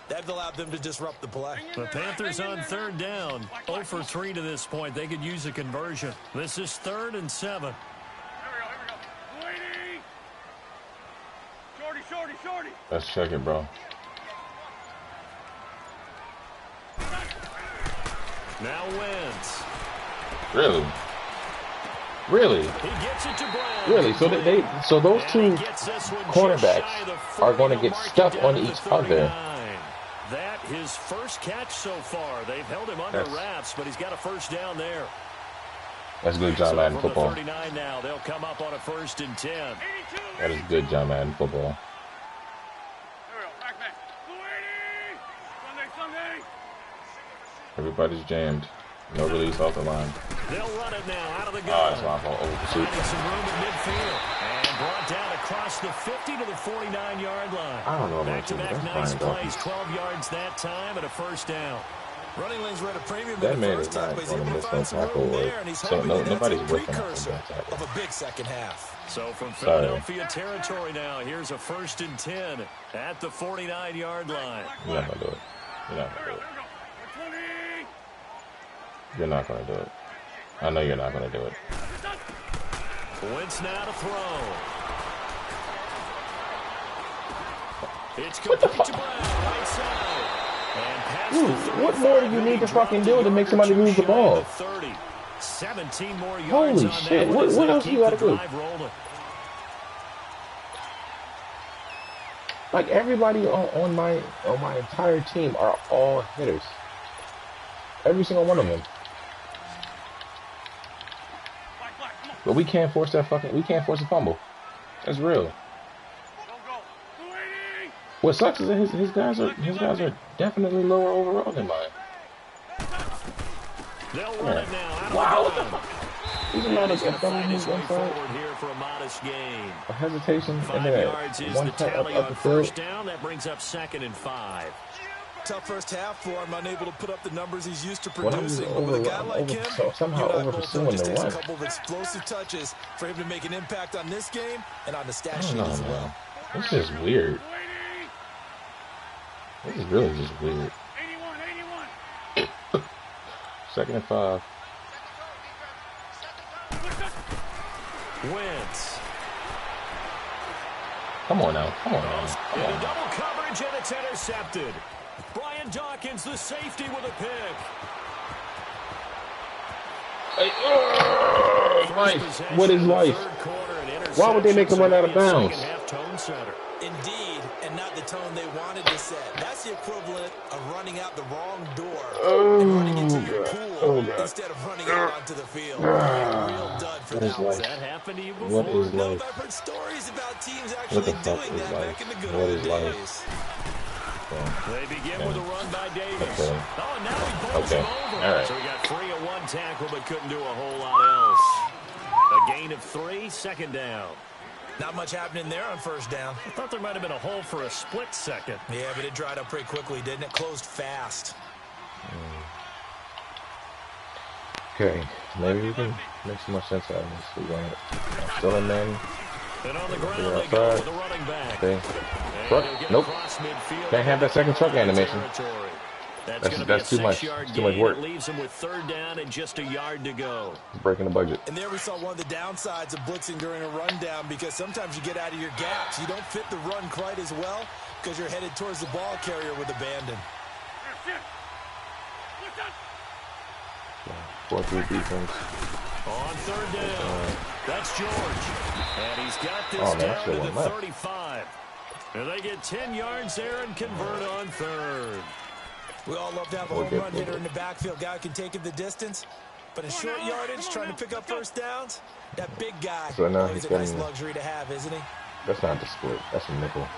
That allowed them to disrupt the play.
The Panthers on 3rd down, 0 for 3 to this point. They could use a conversion. This is 3rd and 7.
Here we go. Shorty.
Let's check it, bro.
Now Wentz.
Really? Really?
He gets it to Brown.
Really? So those two cornerbacks are going to get stuck on each other.
That his first catch so far. They've held him under wraps, but he's got a 1st down there.
That's good John Madden football.
39 now. They'll come up on a 1st and 10.
That is good John Madden football.
Here we go. Back. 280. Sunday.
Everybody's jammed. No release off the line.
They'll run it now out of the gun.
Oh, that's my fault. Over pursuit.
Finding some room in midfield. And brought down across the 50 to the 49-yard line.
I don't know about you, but
Back-to-back
that's
nice
fine,
plays. 12 yards that time and a 1st down.
Running lanes were at a premium
That
in the
man
first
is
half,
not
but he's
going
able
to
to
miss no
find some
tackle.
room there, and he's
So
hoping that's a
nobody's working on
precursor
that tackle.
of a big second half.
So from Philadelphia territory now, here's a 1st and 10 at the 49-yard line.
You're not going to do it. You're not going to do it.
20.
You're not going to do it. I know you're not going to do it.
Wentz now to throw. It's complete to Brown, right side. And past
Dude,
the 35,
what more do you need to fucking do to make somebody move the ball?
30. 17 more yards
Holy
on
shit,
that
what
as they
else
keep
you gotta
the
do?
drive rolling.
Like everybody on my entire team are all hitters. Every single one of them. But we can't force a fumble. That's real. What sucks is that his guys are definitely lower overall than mine.
They'll run it now.
Wow, what the fuck? He's allowed to get double move
forward
inside.
here for a modest gain.
A hesitation
5
and then
yards is
one
the
cut
tally
up
on
the field.
1st down. That brings up 2nd and 5.
tough first half for him, unable to put up the numbers he's used to producing. But with a guy like him,
somehow over pursuing the
takes
run.
a couple of explosive touches for him to make an impact on this game and on the stat sheet as well.
This is weird. This is really just weird.
81.
2nd and 5.
Wentz.
Come on now. Come on now. Come on now.
Double coverage, and it's intercepted. Brian Dawkins, the safety, with a pick.
Hey, life. What is life? Why would they make him run out of bounds?
Indeed, and not the tone they wanted to set. That's the equivalent of running out the wrong door and running into your pool instead of running out onto the field. Real dud for that one.
Has that happened to you before?
What is life?
I've heard stories about teams actually doing that back in the good old days.
They begin with a run by Davis.
Okay.
Oh, and now he pulls him over.
All right.
So he got 3 of 1 tackle, but couldn't do a whole lot else. A gain of 3, 2nd down.
Not much happening there on 1st down.
I thought there might have been a hole for a split second.
Yeah, but it dried up pretty quickly, didn't it? Closed fast.
Okay, maybe we can make some more sense out of this. We want it. Still in man.
And on the ground they go with the running back.
Okay. Truck. Nope. Can't have that second truck animation. That's too much. Too much work.
It leaves him with 3rd down and just a yard to go.
Breaking the budget.
And there we saw one of the downsides of blitzing during a rundown, because sometimes you get out of your gaps. You don't fit the run quite as well because you're headed towards the ball carrier with abandon.
4-3 defense.
On 3rd down, that's George. And he's got this down to the 35. And they get 10 yards there and convert on 3rd.
We all love to have a home run hitter in the backfield. Guy who can take it the distance. But in short yardage, trying to pick up 1st downs, that big guy is a nice luxury to have, isn't he?
That's not the split. That's a nickel.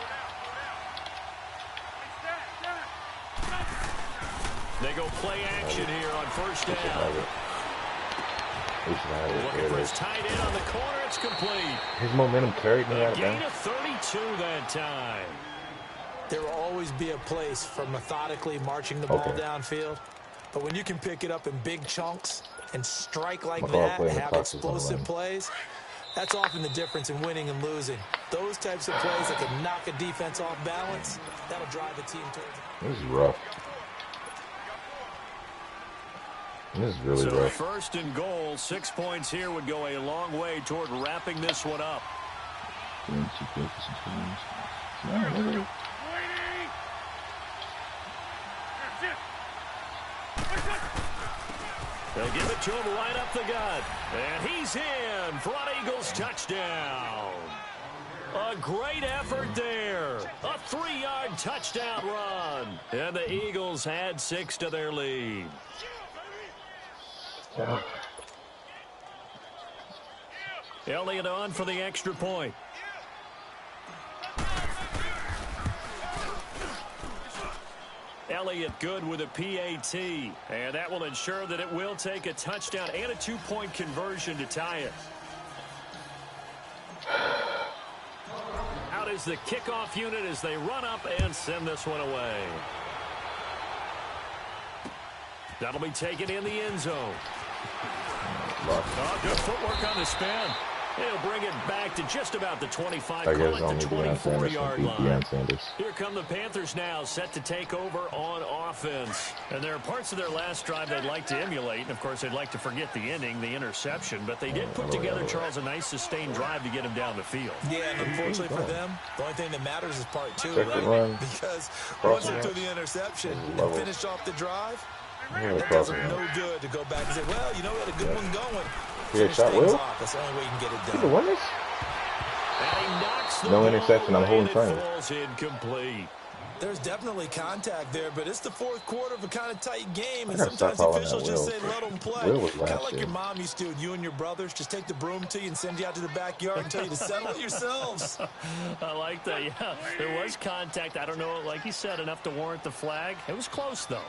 They go play action here on 1st down. Looking for his tight end on the corner. It's complete.
His momentum carried me out of
gain of 32 that time.
There will always be a place for methodically marching the ball downfield. But when you can pick it up in big chunks and strike like that and have explosive plays, that's often the difference in winning and losing. Those types of plays that can knock a defense off balance, that'll drive the team towards it.
This is rough. This is really rough.
1st and goal, 6 points here would go a long way toward wrapping this one up. They'll give it to him right up the gut. And he's in for an Eagles touchdown. A great effort there. A 3-yard touchdown run. And the Eagles add 6 to their lead. Elliott on for the extra point. Elliott good with a PAT. And that will ensure that it will take a touchdown and a 2-point conversion to tie it. Out is the kickoff unit as they run up and send this one away. That'll be taken in the end zone. Oh, good footwork on the spin. He'll bring it back to just about the 25, call it the 24-yard line. Here come the Panthers now, set to take over on offense. And there are parts of their last drive they'd like to emulate. And, of course, they'd like to forget the ending, the interception. But they did put together, Charles, a nice sustained drive to get him down the field. Yeah, and unfortunately for them, the only thing that matters is part 2, right? Because once they threw the interception and finished off the drive, that does them no good to go back and say, well, you know, we had a good one going.
Yeah, shot Will.
That's the only way you can get it done.
He won this? No interception. I'm holding firm.
Incomplete.
There's definitely contact there, but it's the 4th quarter of a kind of tight game, and sometimes the officials just say let them play. Kind of like your mom used to with you and your brothers. Just take the broom to you and send you out to the backyard and tell you to settle it yourselves.
I like that, yeah. There was contact. I don't know, like you said, enough to warrant the flag. It was close, though.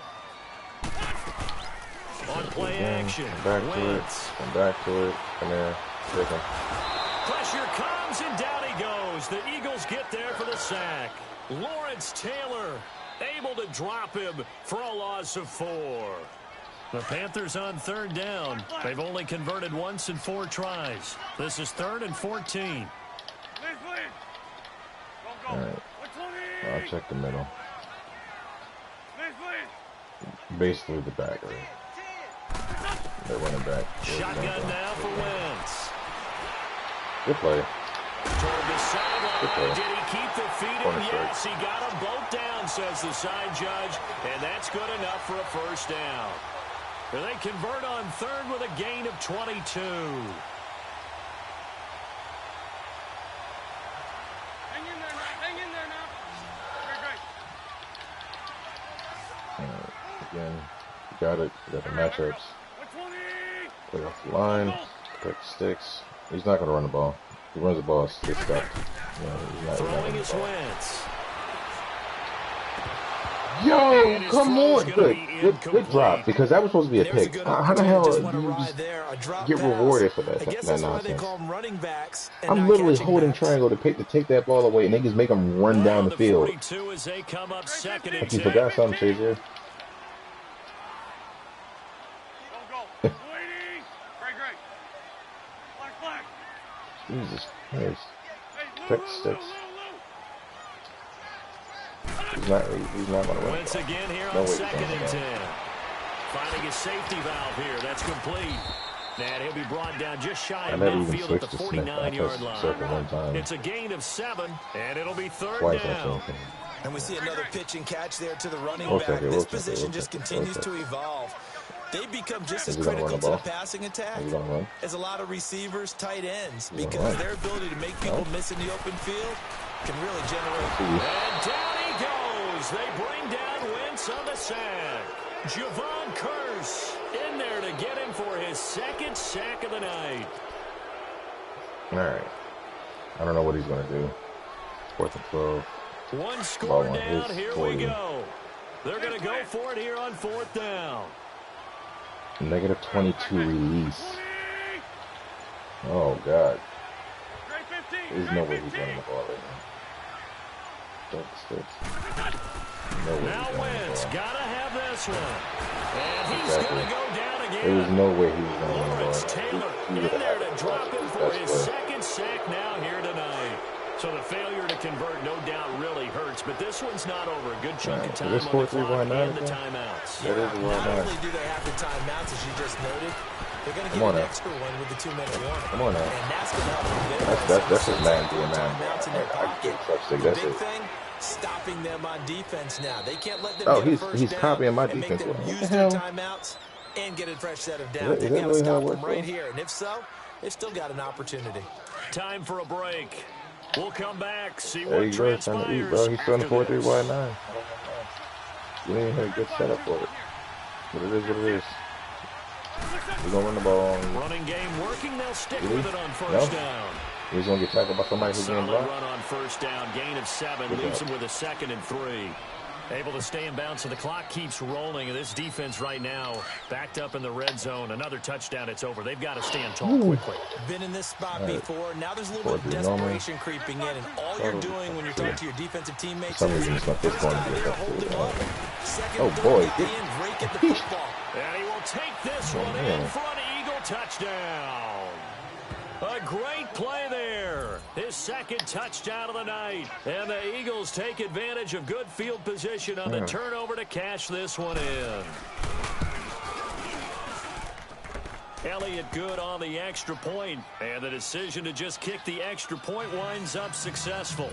On play action.
Back to it. Come back to it. Come here. Take him.
Pressure comes, and down he goes. The Eagles get there for the sack. Lawrence Taylor able to drop him for a loss of 4. The Panthers on 3rd down. They've only converted once in 4 tries. This is 3rd and 14.
All right. I'll check the middle. Basically the back, right? They're running back.
Shotgun now for Wentz.
Good play.
Toward the sideline. Did he keep the feet in? Yes, he got them both down, says the side judge. And that's good enough for a first down. They convert on 3rd with a gain of 22.
Hang in there now. Hang in there now.
Again, you got it. You got the matchups. Play off the line. Protect the sticks. He's not going to run the ball. If he runs the ball, it's stopped. He's not
Throwing his Wentz.
Yo, come on. Good drop, because that was supposed to be a pick. How the hell do you just get rewarded for that nonsense? I'm literally holding triangle to take that ball away, and they just make him run down the field. Like you forgot something, Shazier. Jesus Christ. Protect the sticks. He's not going to win.
Once again here on 2nd and 10. Finding his safety valve here. That's complete. And he'll be brought down just shy of midfield at the 49-yard line. It's a gain of 7, and it'll be 3rd down.
And we see another pitch and catch there to the running back. This position just continues to evolve. They become just as critical to the passing attack as a lot of receivers, tight ends, because their ability to make people miss in the open field can really generate.
And down he goes. They bring down Wentz on the sack. Javon Curse in there to get him for his 2nd sack of the night.
All right. I don't know what he's going to do. 4th and 12.
One score down. Here we go. They're going to go for it here on 4th down.
Negative 22 release. Oh, God. There's no way he's running the ball right now.
Now Wentz got to have this one. And he's going to go down again.
There was no way he was running the ball.
Lawrence Taylor in there to drop him for his 2nd sack now here tonight. So the failure to convert, no doubt, really hurts. But this one's not over. A good chunk of time on the clock and the timeouts.
Not only do they have the timeouts, as you just noted, they're going to get an extra one with the 2-minute warning.
Come on now.
And that's going to help them.
That's his man being man.
Timeouts in their pocket. The big thing, stopping them on defense now. They can't let them get a first
he's
down
copying my
and make
defense.
them use their timeouts and get a fresh set of downs. They've got to stop them right here. And if so, they've still got an opportunity.
Time for a break. We'll come back, see
there
what transpires.
Eat, bro. He's throwing the 4-3 wide 9. You didn't even have a good setup for it. But it is what it is. We're going to run the ball.
Running game working. They'll stick with it on 1st down.
He's going to get tackled by somebody who's going to block.
Run on 1st down. Gain of 7. Leaves him with a 2nd and 3. Able to stay in bounds, so the clock keeps rolling. And this defense right now backed up in the red zone. Another touchdown, it's over. They've got to stand tall quickly.
Been in this spot before. Now there's a little bit of desperation creeping in. And all you're doing when you're talking to your defensive teammates is
oh, boy.
Break at the football.
And he will take this one in for an Eagle touchdown. A great play there. His 2nd touchdown of the night. And the Eagles take advantage of good field position on the turnover to cash this one in. Elliott good on the extra point. And the decision to just kick the extra point winds up successful.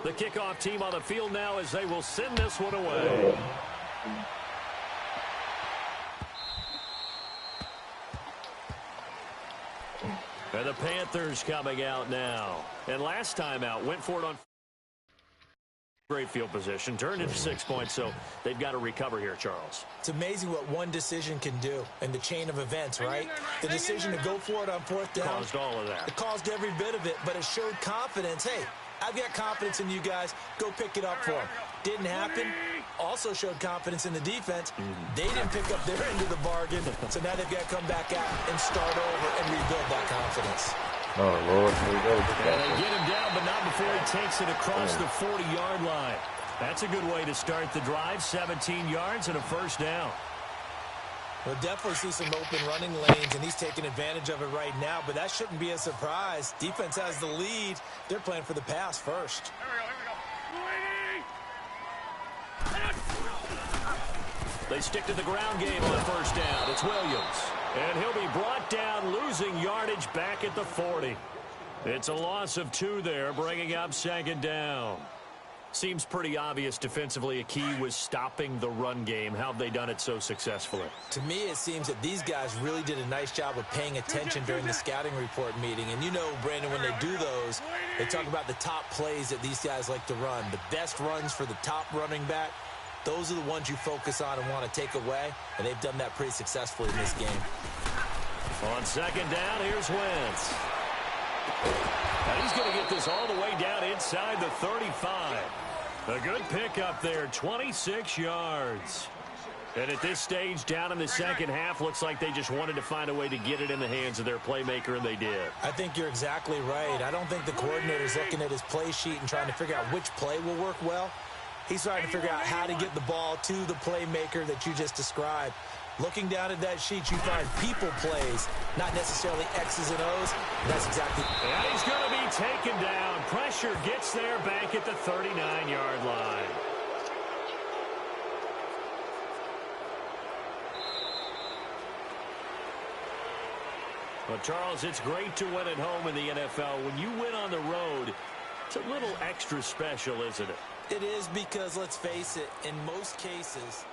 The kickoff team on the field now as they will send this one away. And the Panthers coming out now. And last time out, went for it on great field position. Turned into 6 points, so they've got to recover here, Charles.
It's amazing what one decision can do in the chain of events, right? The decision to go for it on 4th down.
Caused all of that.
It caused every bit of it, but it showed confidence. Hey, I've got confidence in you guys. Go pick it up for them. Didn't happen. also showed confidence in the defense. They didn't pick up their end of the bargain, so now they've got to come back out and start over and rebuild that confidence.
Oh, Lord, here we go.
And they get him down, but not before he takes it across the 40-yard line. That's a good way to start the drive, 17 yards and a first down.
We'll definitely see some open running lanes, and he's taking advantage of it right now, but that shouldn't be a surprise. Defense has the lead. They're playing for the pass first.
They stick to the ground game on first down. It's Williams. And he'll be brought down, losing yardage back at the 40. It's a loss of 2 there, bringing up second down. Seems pretty obvious defensively a key was stopping the run game. How have they done it so successfully?
To me, it seems that these guys really did a nice job of paying attention during the scouting report meeting. And you know, Brandon, when they do those, they talk about the top plays that these guys like to run. The best runs for the top running back, those are the ones you focus on and want to take away. And they've done that pretty successfully in this game.
On second down, here's Wentz. Now he's going to get this all the way down inside the 35. A good pickup there, 26 yards. And at this stage, down in the second half, looks like they just wanted to find a way to get it in the hands of their playmaker, and they did.
I think you're exactly right. I don't think the coordinator's looking at his play sheet and trying to figure out which play will work well. He's trying to figure out how to get the ball to the playmaker that you just described. Looking down at that sheet, you find people plays, not necessarily X's and O's. And that's exactly.
And he's going to be taken down. Pressure gets there back at the 39-yard line. Well, Charles, it's great to win at home in the NFL. When you win on the road, it's a little extra special, isn't it?
It is, because, let's face it, in most cases,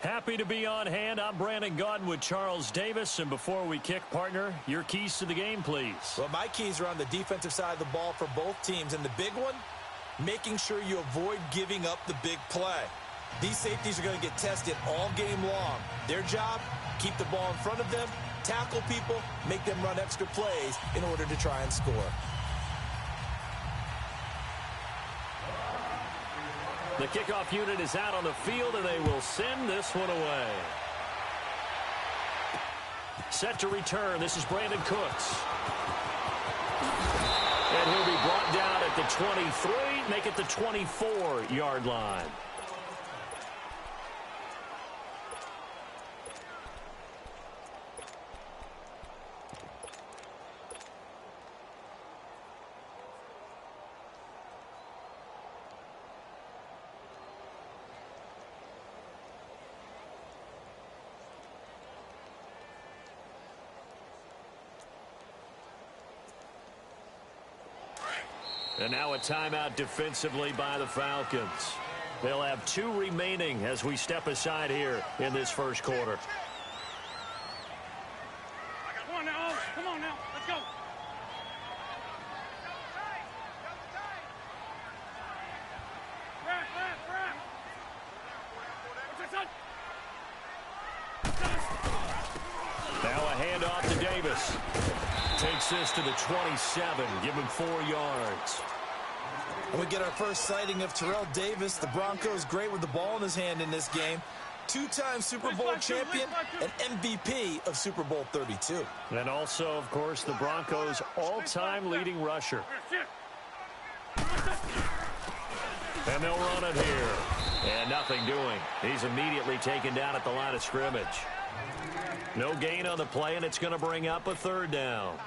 Happy to be on hand. I'm Brandon Gaudin with Charles Davis. And before we kick, partner, your keys to the game, please.
Well, my keys are on the defensive side of the ball for both teams. And the big one, making sure you avoid giving up the big play. These safeties are going to get tested all game long. Their job, keep the ball in front of them, tackle people, make them run extra plays in order to try and score.
The kickoff unit is out on the field, and they will send this one away. Set to return. This is Brandon Cooks. And he'll be brought down at the 23, make it the 24-yard line. And now a timeout defensively by the Falcons. They'll have 2 remaining as we step aside here in this first quarter. Davis takes this to the 27, give him 4 yards.
And we get our first sighting of Terrell Davis. The Broncos great with the ball in his hand in this game. 2-time Super Bowl champion and MVP of Super Bowl 32.
And also, of course, the Broncos' all-time leading rusher. And they'll run it here. And nothing doing. He's immediately taken down at the line of scrimmage. No gain on the play, and it's going to bring up a 3rd down.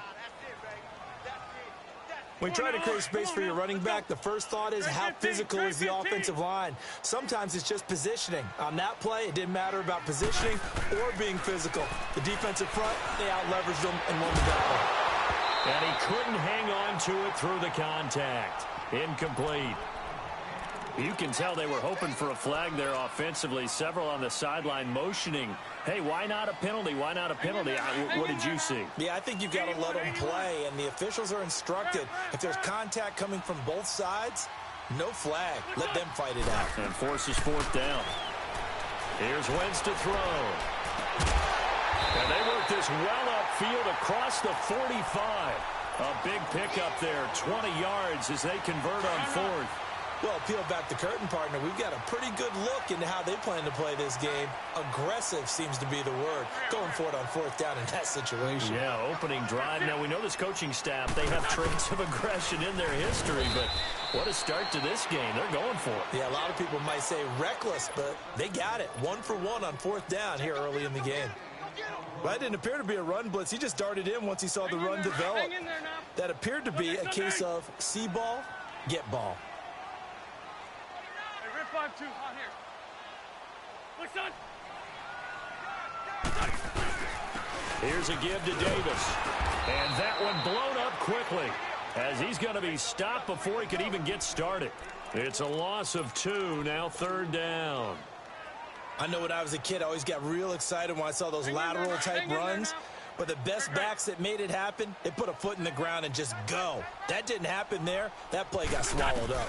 When you try to create space for your running back, the first thought is how physical is the offensive line. Sometimes it's just positioning. On that play, it didn't matter about positioning or being physical. The defensive front, they out-leveraged them and won the battle.
And he couldn't hang on to it through the contact. Incomplete. You can tell they were hoping for a flag there offensively. Several on the sideline motioning, hey, why not a penalty? Why not a penalty? What did you see?
Yeah, I think you've got to let them play, and the officials are instructed. If there's contact coming from both sides, no flag. Let them fight it out.
And forces 4th down. Here's Wentz to throw. And they work this well upfield across the 45. A big pickup there, 20 yards as they convert on 4th.
Well, peel back the curtain, partner. We've got a pretty good look into how they plan to play this game. Aggressive seems to be the word. Going for it on 4th down in that situation.
Yeah, opening drive. Now, we know this coaching staff, they have traits of aggression in their history, but what a start to this game. They're going for it.
Yeah, a lot of people might say reckless, but they got it. 1 for 1 on 4th down here early in the game. Well, that didn't appear to be a run blitz. He just darted in once he saw the run develop. That appeared to be a case of see ball, get ball.
5-2 on here. Look, son.
Here's a give to Davis. And that one blown up quickly as he's going to be stopped before he could even get started. It's a loss of 2, now 3rd down.
I know when I was a kid, I always got real excited when I saw those lateral type runs. But the best backs that made it happen, they put a foot in the ground and just go. That didn't happen there. That play got swallowed up.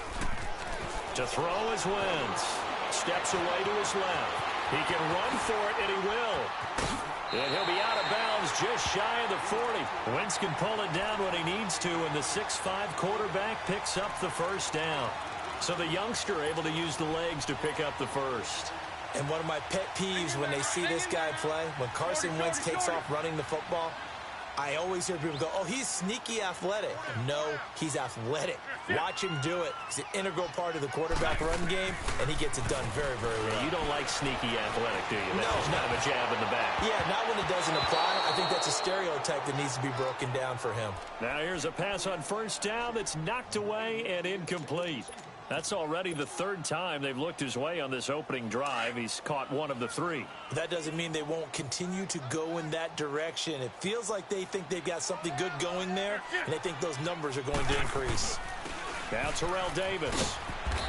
To throw is Wentz. Steps away to his left. He can run for it, and he will. And he'll be out of bounds just shy of the 40. Wentz can pull it down when he needs to, and the 6'5" quarterback picks up the 1st down. So the youngster able to use the legs to pick up the 1st.
And one of my pet peeves when they see this guy play, when Carson Wentz takes off running the football, I always hear people go, oh, he's sneaky athletic. No, he's athletic. Watch him do it. He's an integral part of the quarterback run game, and he gets it done very, very well.
You don't like sneaky athletic, do you? That's
no.
kind of a jab in the back.
Yeah, not when it doesn't apply. I think that's a stereotype that needs to be broken down for him.
Now here's a pass on 1st down that's knocked away and incomplete. That's already the 3rd time they've looked his way on this opening drive. He's caught 1 of the 3.
That doesn't mean they won't continue to go in that direction. It feels like they think they've got something good going there, and they think those numbers are going to increase.
Now Terrell Davis.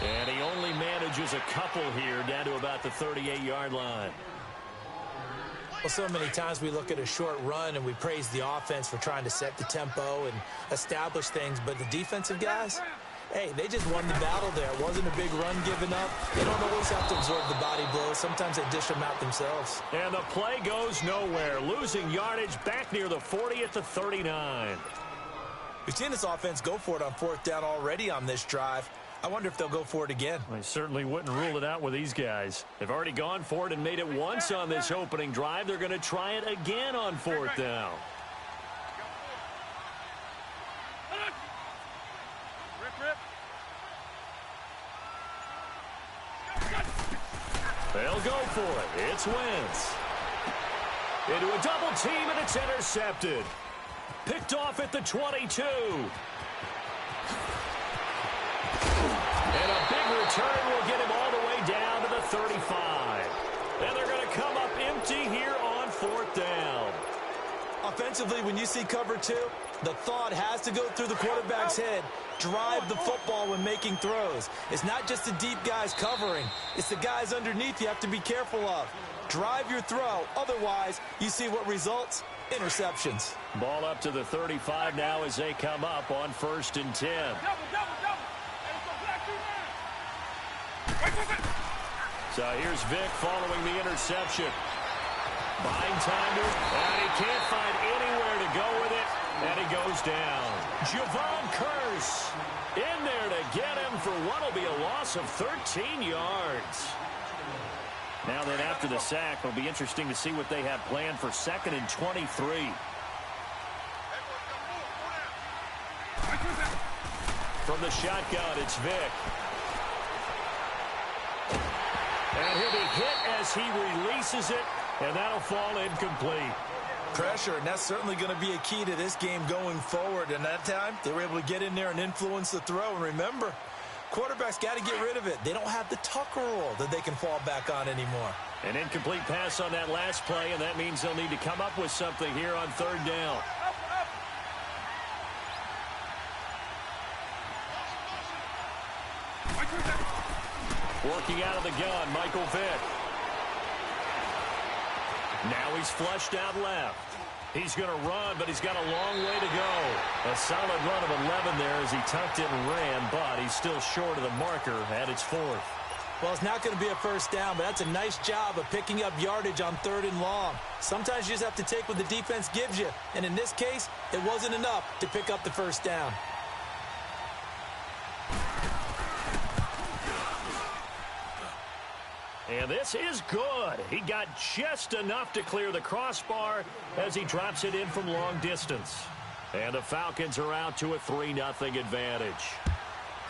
And he only manages a couple here down to about the 38-yard line.
Well, so many times we look at a short run and we praise the offense for trying to set the tempo and establish things, but the defensive guys, hey, they just won the battle there. It wasn't a big run given up. They don't always have to absorb the body blows. Sometimes they dish them out themselves.
And the play goes nowhere. Losing yardage back near the 40 at the 39.
We've seen this offense go for it on 4th down already on this drive. I wonder if they'll go for it again.
I certainly wouldn't rule it out with these guys. They've already gone for it and made it once on this opening drive. They're going to try it again on 4th down. They'll go for it. It's Wentz. Into a double team, and it's intercepted. Picked off at the 22. And a big return will get him all the way down to the 35. And they're going to come up empty here on 4th down.
Offensively, when you see cover 2, the thought has to go through the quarterback's head. Drive the football when making throws. It's not just the deep guys covering. It's the guys underneath you have to be careful of. Drive your throw. Otherwise, you see what results? Interceptions.
Ball up to the 35 now as they come up on 1st and 10. So here's Vic following the interception. Buying time to, and he can't find anywhere to to go with it, and he goes down. Javon Curse in there to get him for what will be a loss of 13 yards. Now then, after the sack, it'll be interesting to see what they have planned for 2nd and 23. From the shotgun, it's Vick. And he'll be hit as he releases it, and that'll fall incomplete.
Pressure, and that's certainly going to be a key to this game going forward. And that time, they were able to get in there and influence the throw. And remember, quarterbacks got to get rid of it. They don't have the Tucker rule that they can fall back on anymore.
An incomplete pass on that last play, and that means they'll need to come up with something here on 3rd down. Working out of the gun, Michael Vick. Now he's flushed out left. He's going to run, but he's got a long way to go. A solid run of 11 there as he tucked it and ran, but he's still short of the marker at its 4th.
Well, it's not going to be a first down, but that's a nice job of picking up yardage on 3rd and long. Sometimes you just have to take what the defense gives you, and in this case, it wasn't enough to pick up the first down.
And this is good. He got just enough to clear the crossbar as he drops it in from long distance. And the Falcons are out to a 3-0 advantage.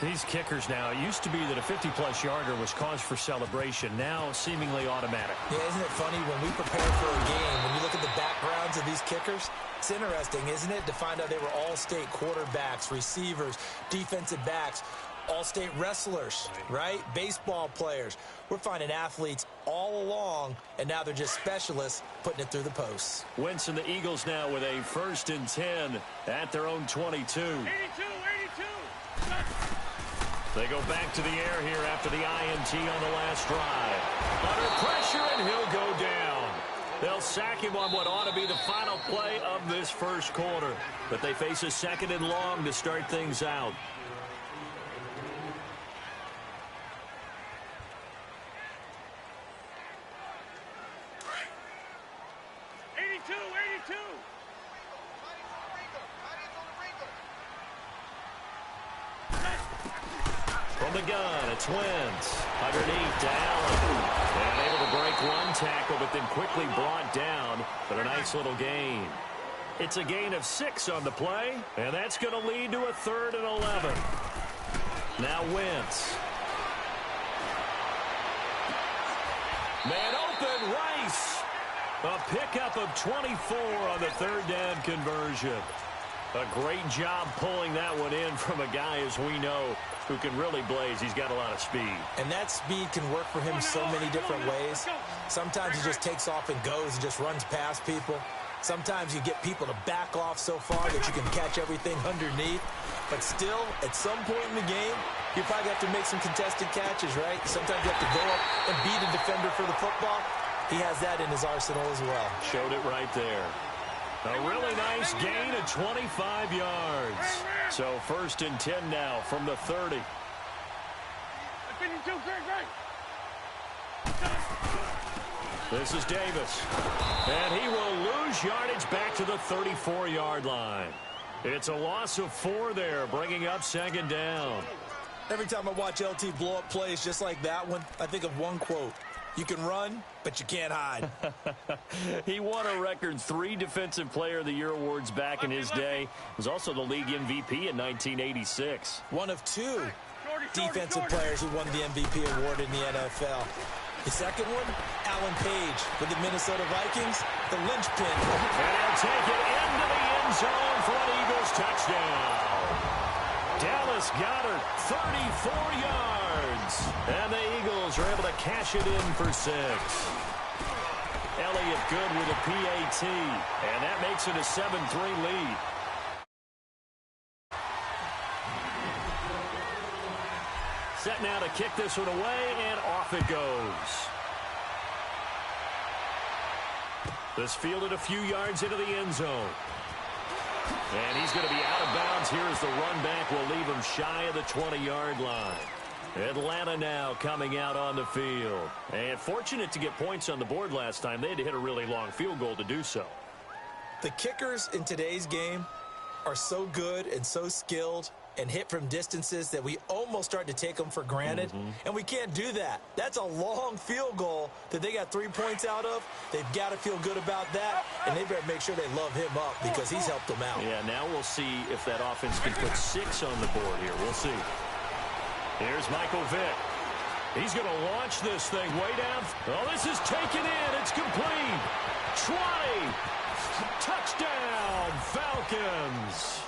These kickers now, it used to be that a 50-plus yarder was cause for celebration. Now seemingly automatic.
Yeah, isn't it funny when we prepare for a game, when you look at the backgrounds of these kickers, it's interesting, isn't it, to find out they were all-state quarterbacks, receivers, defensive backs, all-state wrestlers, right? Baseball players. We're finding athletes all along, and now they're just specialists putting it through the posts.
Wentz and the Eagles now with a 1st and 10 at their own 22.
82.
They go back to the air here after the INT on the last drive. Under pressure, and he'll go down. They'll sack him on what ought to be the final play of this first quarter. But they face a 2nd and long to start things out. From the gun, it's Wentz. Underneath to Allen. And able to break one tackle, but then quickly brought down. But a nice little gain. It's a gain of 6 on the play, and that's going to lead to a 3rd and 11. Now Wentz. Man open, Rice. A pickup of 24 on the 3rd down conversion. A great job pulling that one in from a guy, as we know, who can really blaze. He's got a lot of speed.
And that speed can work for him so many different ways. Sometimes he just takes off and goes and just runs past people. Sometimes you get people to back off so far that you can catch everything underneath. But still, at some point in the game, you probably have to make some contested catches, right? Sometimes you have to go up and beat a defender for the football. He has that in his arsenal as well.
Showed it right there. A really nice gain of 25 yards. So 1st and 10 now from the 30. This is Davis. And he will lose yardage back to the 34-yard line. It's a loss of 4 there, bringing up 2nd down.
Every time I watch LT blow up plays just like that one, I think of one quote. You can run, but you can't hide.
He won a record 3 Defensive Player of the Year awards back in his day. He was also the league MVP in 1986.
One of 2 defensive players who won the MVP award in the NFL. The second one, Alan Page with the Minnesota Vikings, the linchpin.
And he'll take it into the end zone for an Eagles touchdown. Dallas Goedert, 34 yards. And the Eagles are able to cash it in for 6. Elliott good with a PAT. And that makes it a 7-3 lead. Set now to kick this one away, and off it goes. This fielded a few yards into the end zone. And he's going to be out of bounds here as the run back will leave him shy of the 20-yard line. Atlanta now coming out on the field. And fortunate to get points on the board last time. They had to hit a really long field goal to do so.
The kickers in today's game are so good and so skilled and hit from distances that we almost start to take them for granted, and we can't do that. That's a long field goal that they got 3 points out of. They've got to feel good about that, and they better make sure they love him up because he's helped them out.
Yeah, now we'll see if that offense can put 6 on the board here. We'll see. Here's Michael Vick. He's going to launch this thing way down. Oh, this is taken in. It's complete. 20. Touchdown, Falcons.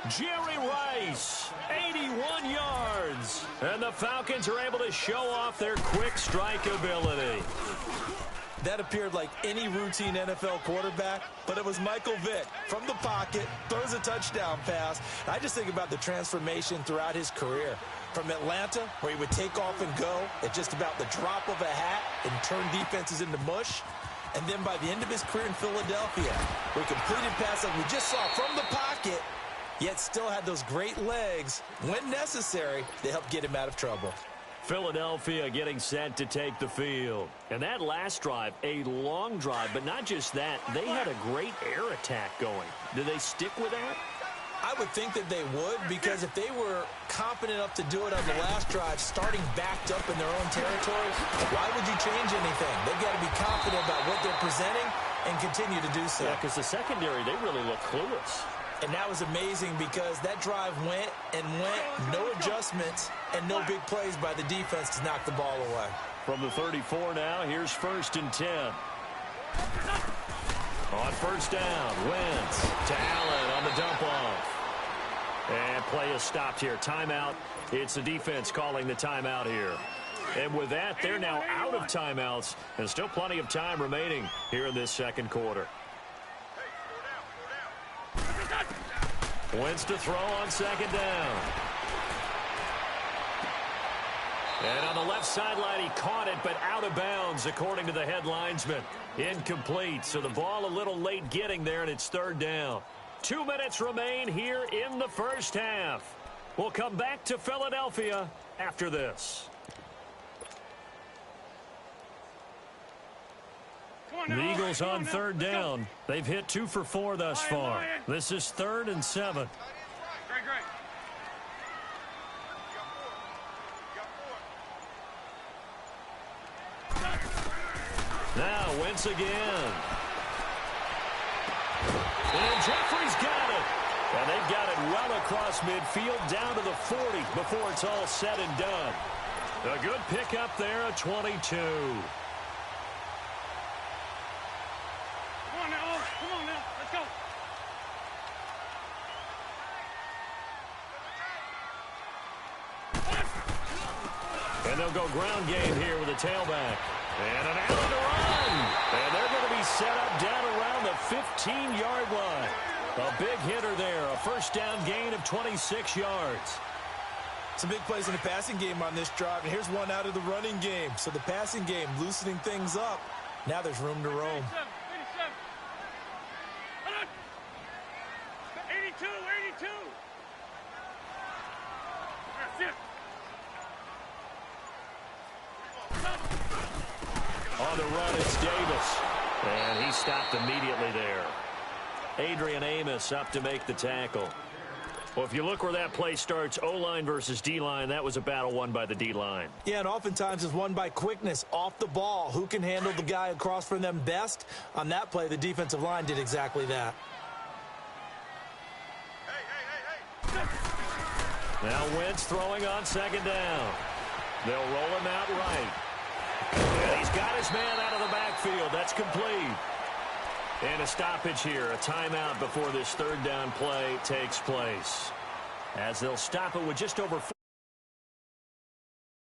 Jerry Rice, 81 yards. And the Falcons are able to show off their quick strike ability.
That appeared like any routine NFL quarterback, but it was Michael Vick from the pocket, throws a touchdown pass. I just think about the transformation throughout his career. From Atlanta, where he would take off and go at just about the drop of a hat and turn defenses into mush. And then by the end of his career in Philadelphia, where he completed passes like we just saw from the pocket, yet still had those great legs, when necessary, to help get him out of trouble.
Philadelphia getting set to take the field. And that last drive, a long drive, but not just that, they had a great air attack going. Do they stick with that?
I would think that they would, because if they were confident enough to do it on the last drive, starting backed up in their own territory, why would you change anything? They've got to be confident about what they're presenting and continue to do so.
Yeah, because the secondary, they really look clueless.
And that was amazing because that drive went and went, no adjustments, and no big plays by the defense to knock the ball away.
From the 34 now, here's 1st and 10. On first down, Wentz to Allen on the dump off. And play is stopped here. Timeout. It's the defense calling the timeout here. And with that, they're now out of timeouts, and still plenty of time remaining here in this second quarter. Wentz to throw on second down. And on the left sideline, he caught it, but out of bounds, according to the head linesman. Incomplete, so the ball a little late getting there, and it's 3rd down. 2 minutes remain here in the first half. We'll come back to Philadelphia after this. The Eagles on 3rd down. They've hit 2 for 4 thus far. This is 3rd and 7.
Great.
Now Wentz again. And Jeffrey's got it. And they've got it well across midfield down to the 40 before it's all said and done. A good pickup there, a 22.
Come on now, let's go.
And they'll go ground game here with a tailback. And an Allen to run. And they're going to be set up down around the 15-yard line. A big hitter there, a first down gain of 26 yards.
Some big plays in the passing game on this drive, and here's one out of the running game. So the passing game loosening things up. Now there's room to roam.
82. That's it.
On the run, it's Davis. And he stopped immediately there. Adrian Amos up to make the tackle. Well, if you look where that play starts, O-line versus D-line, that was a battle won by the D-line.
Yeah, and oftentimes it's won by quickness off the ball. Who can handle the guy across from them best? On that play, the defensive line did exactly that.
Now Wentz throwing on second down. They'll roll him out right. And he's got his man out of the backfield. That's complete. And a stoppage here, a timeout before this 3rd down play takes place. As they'll stop it with just over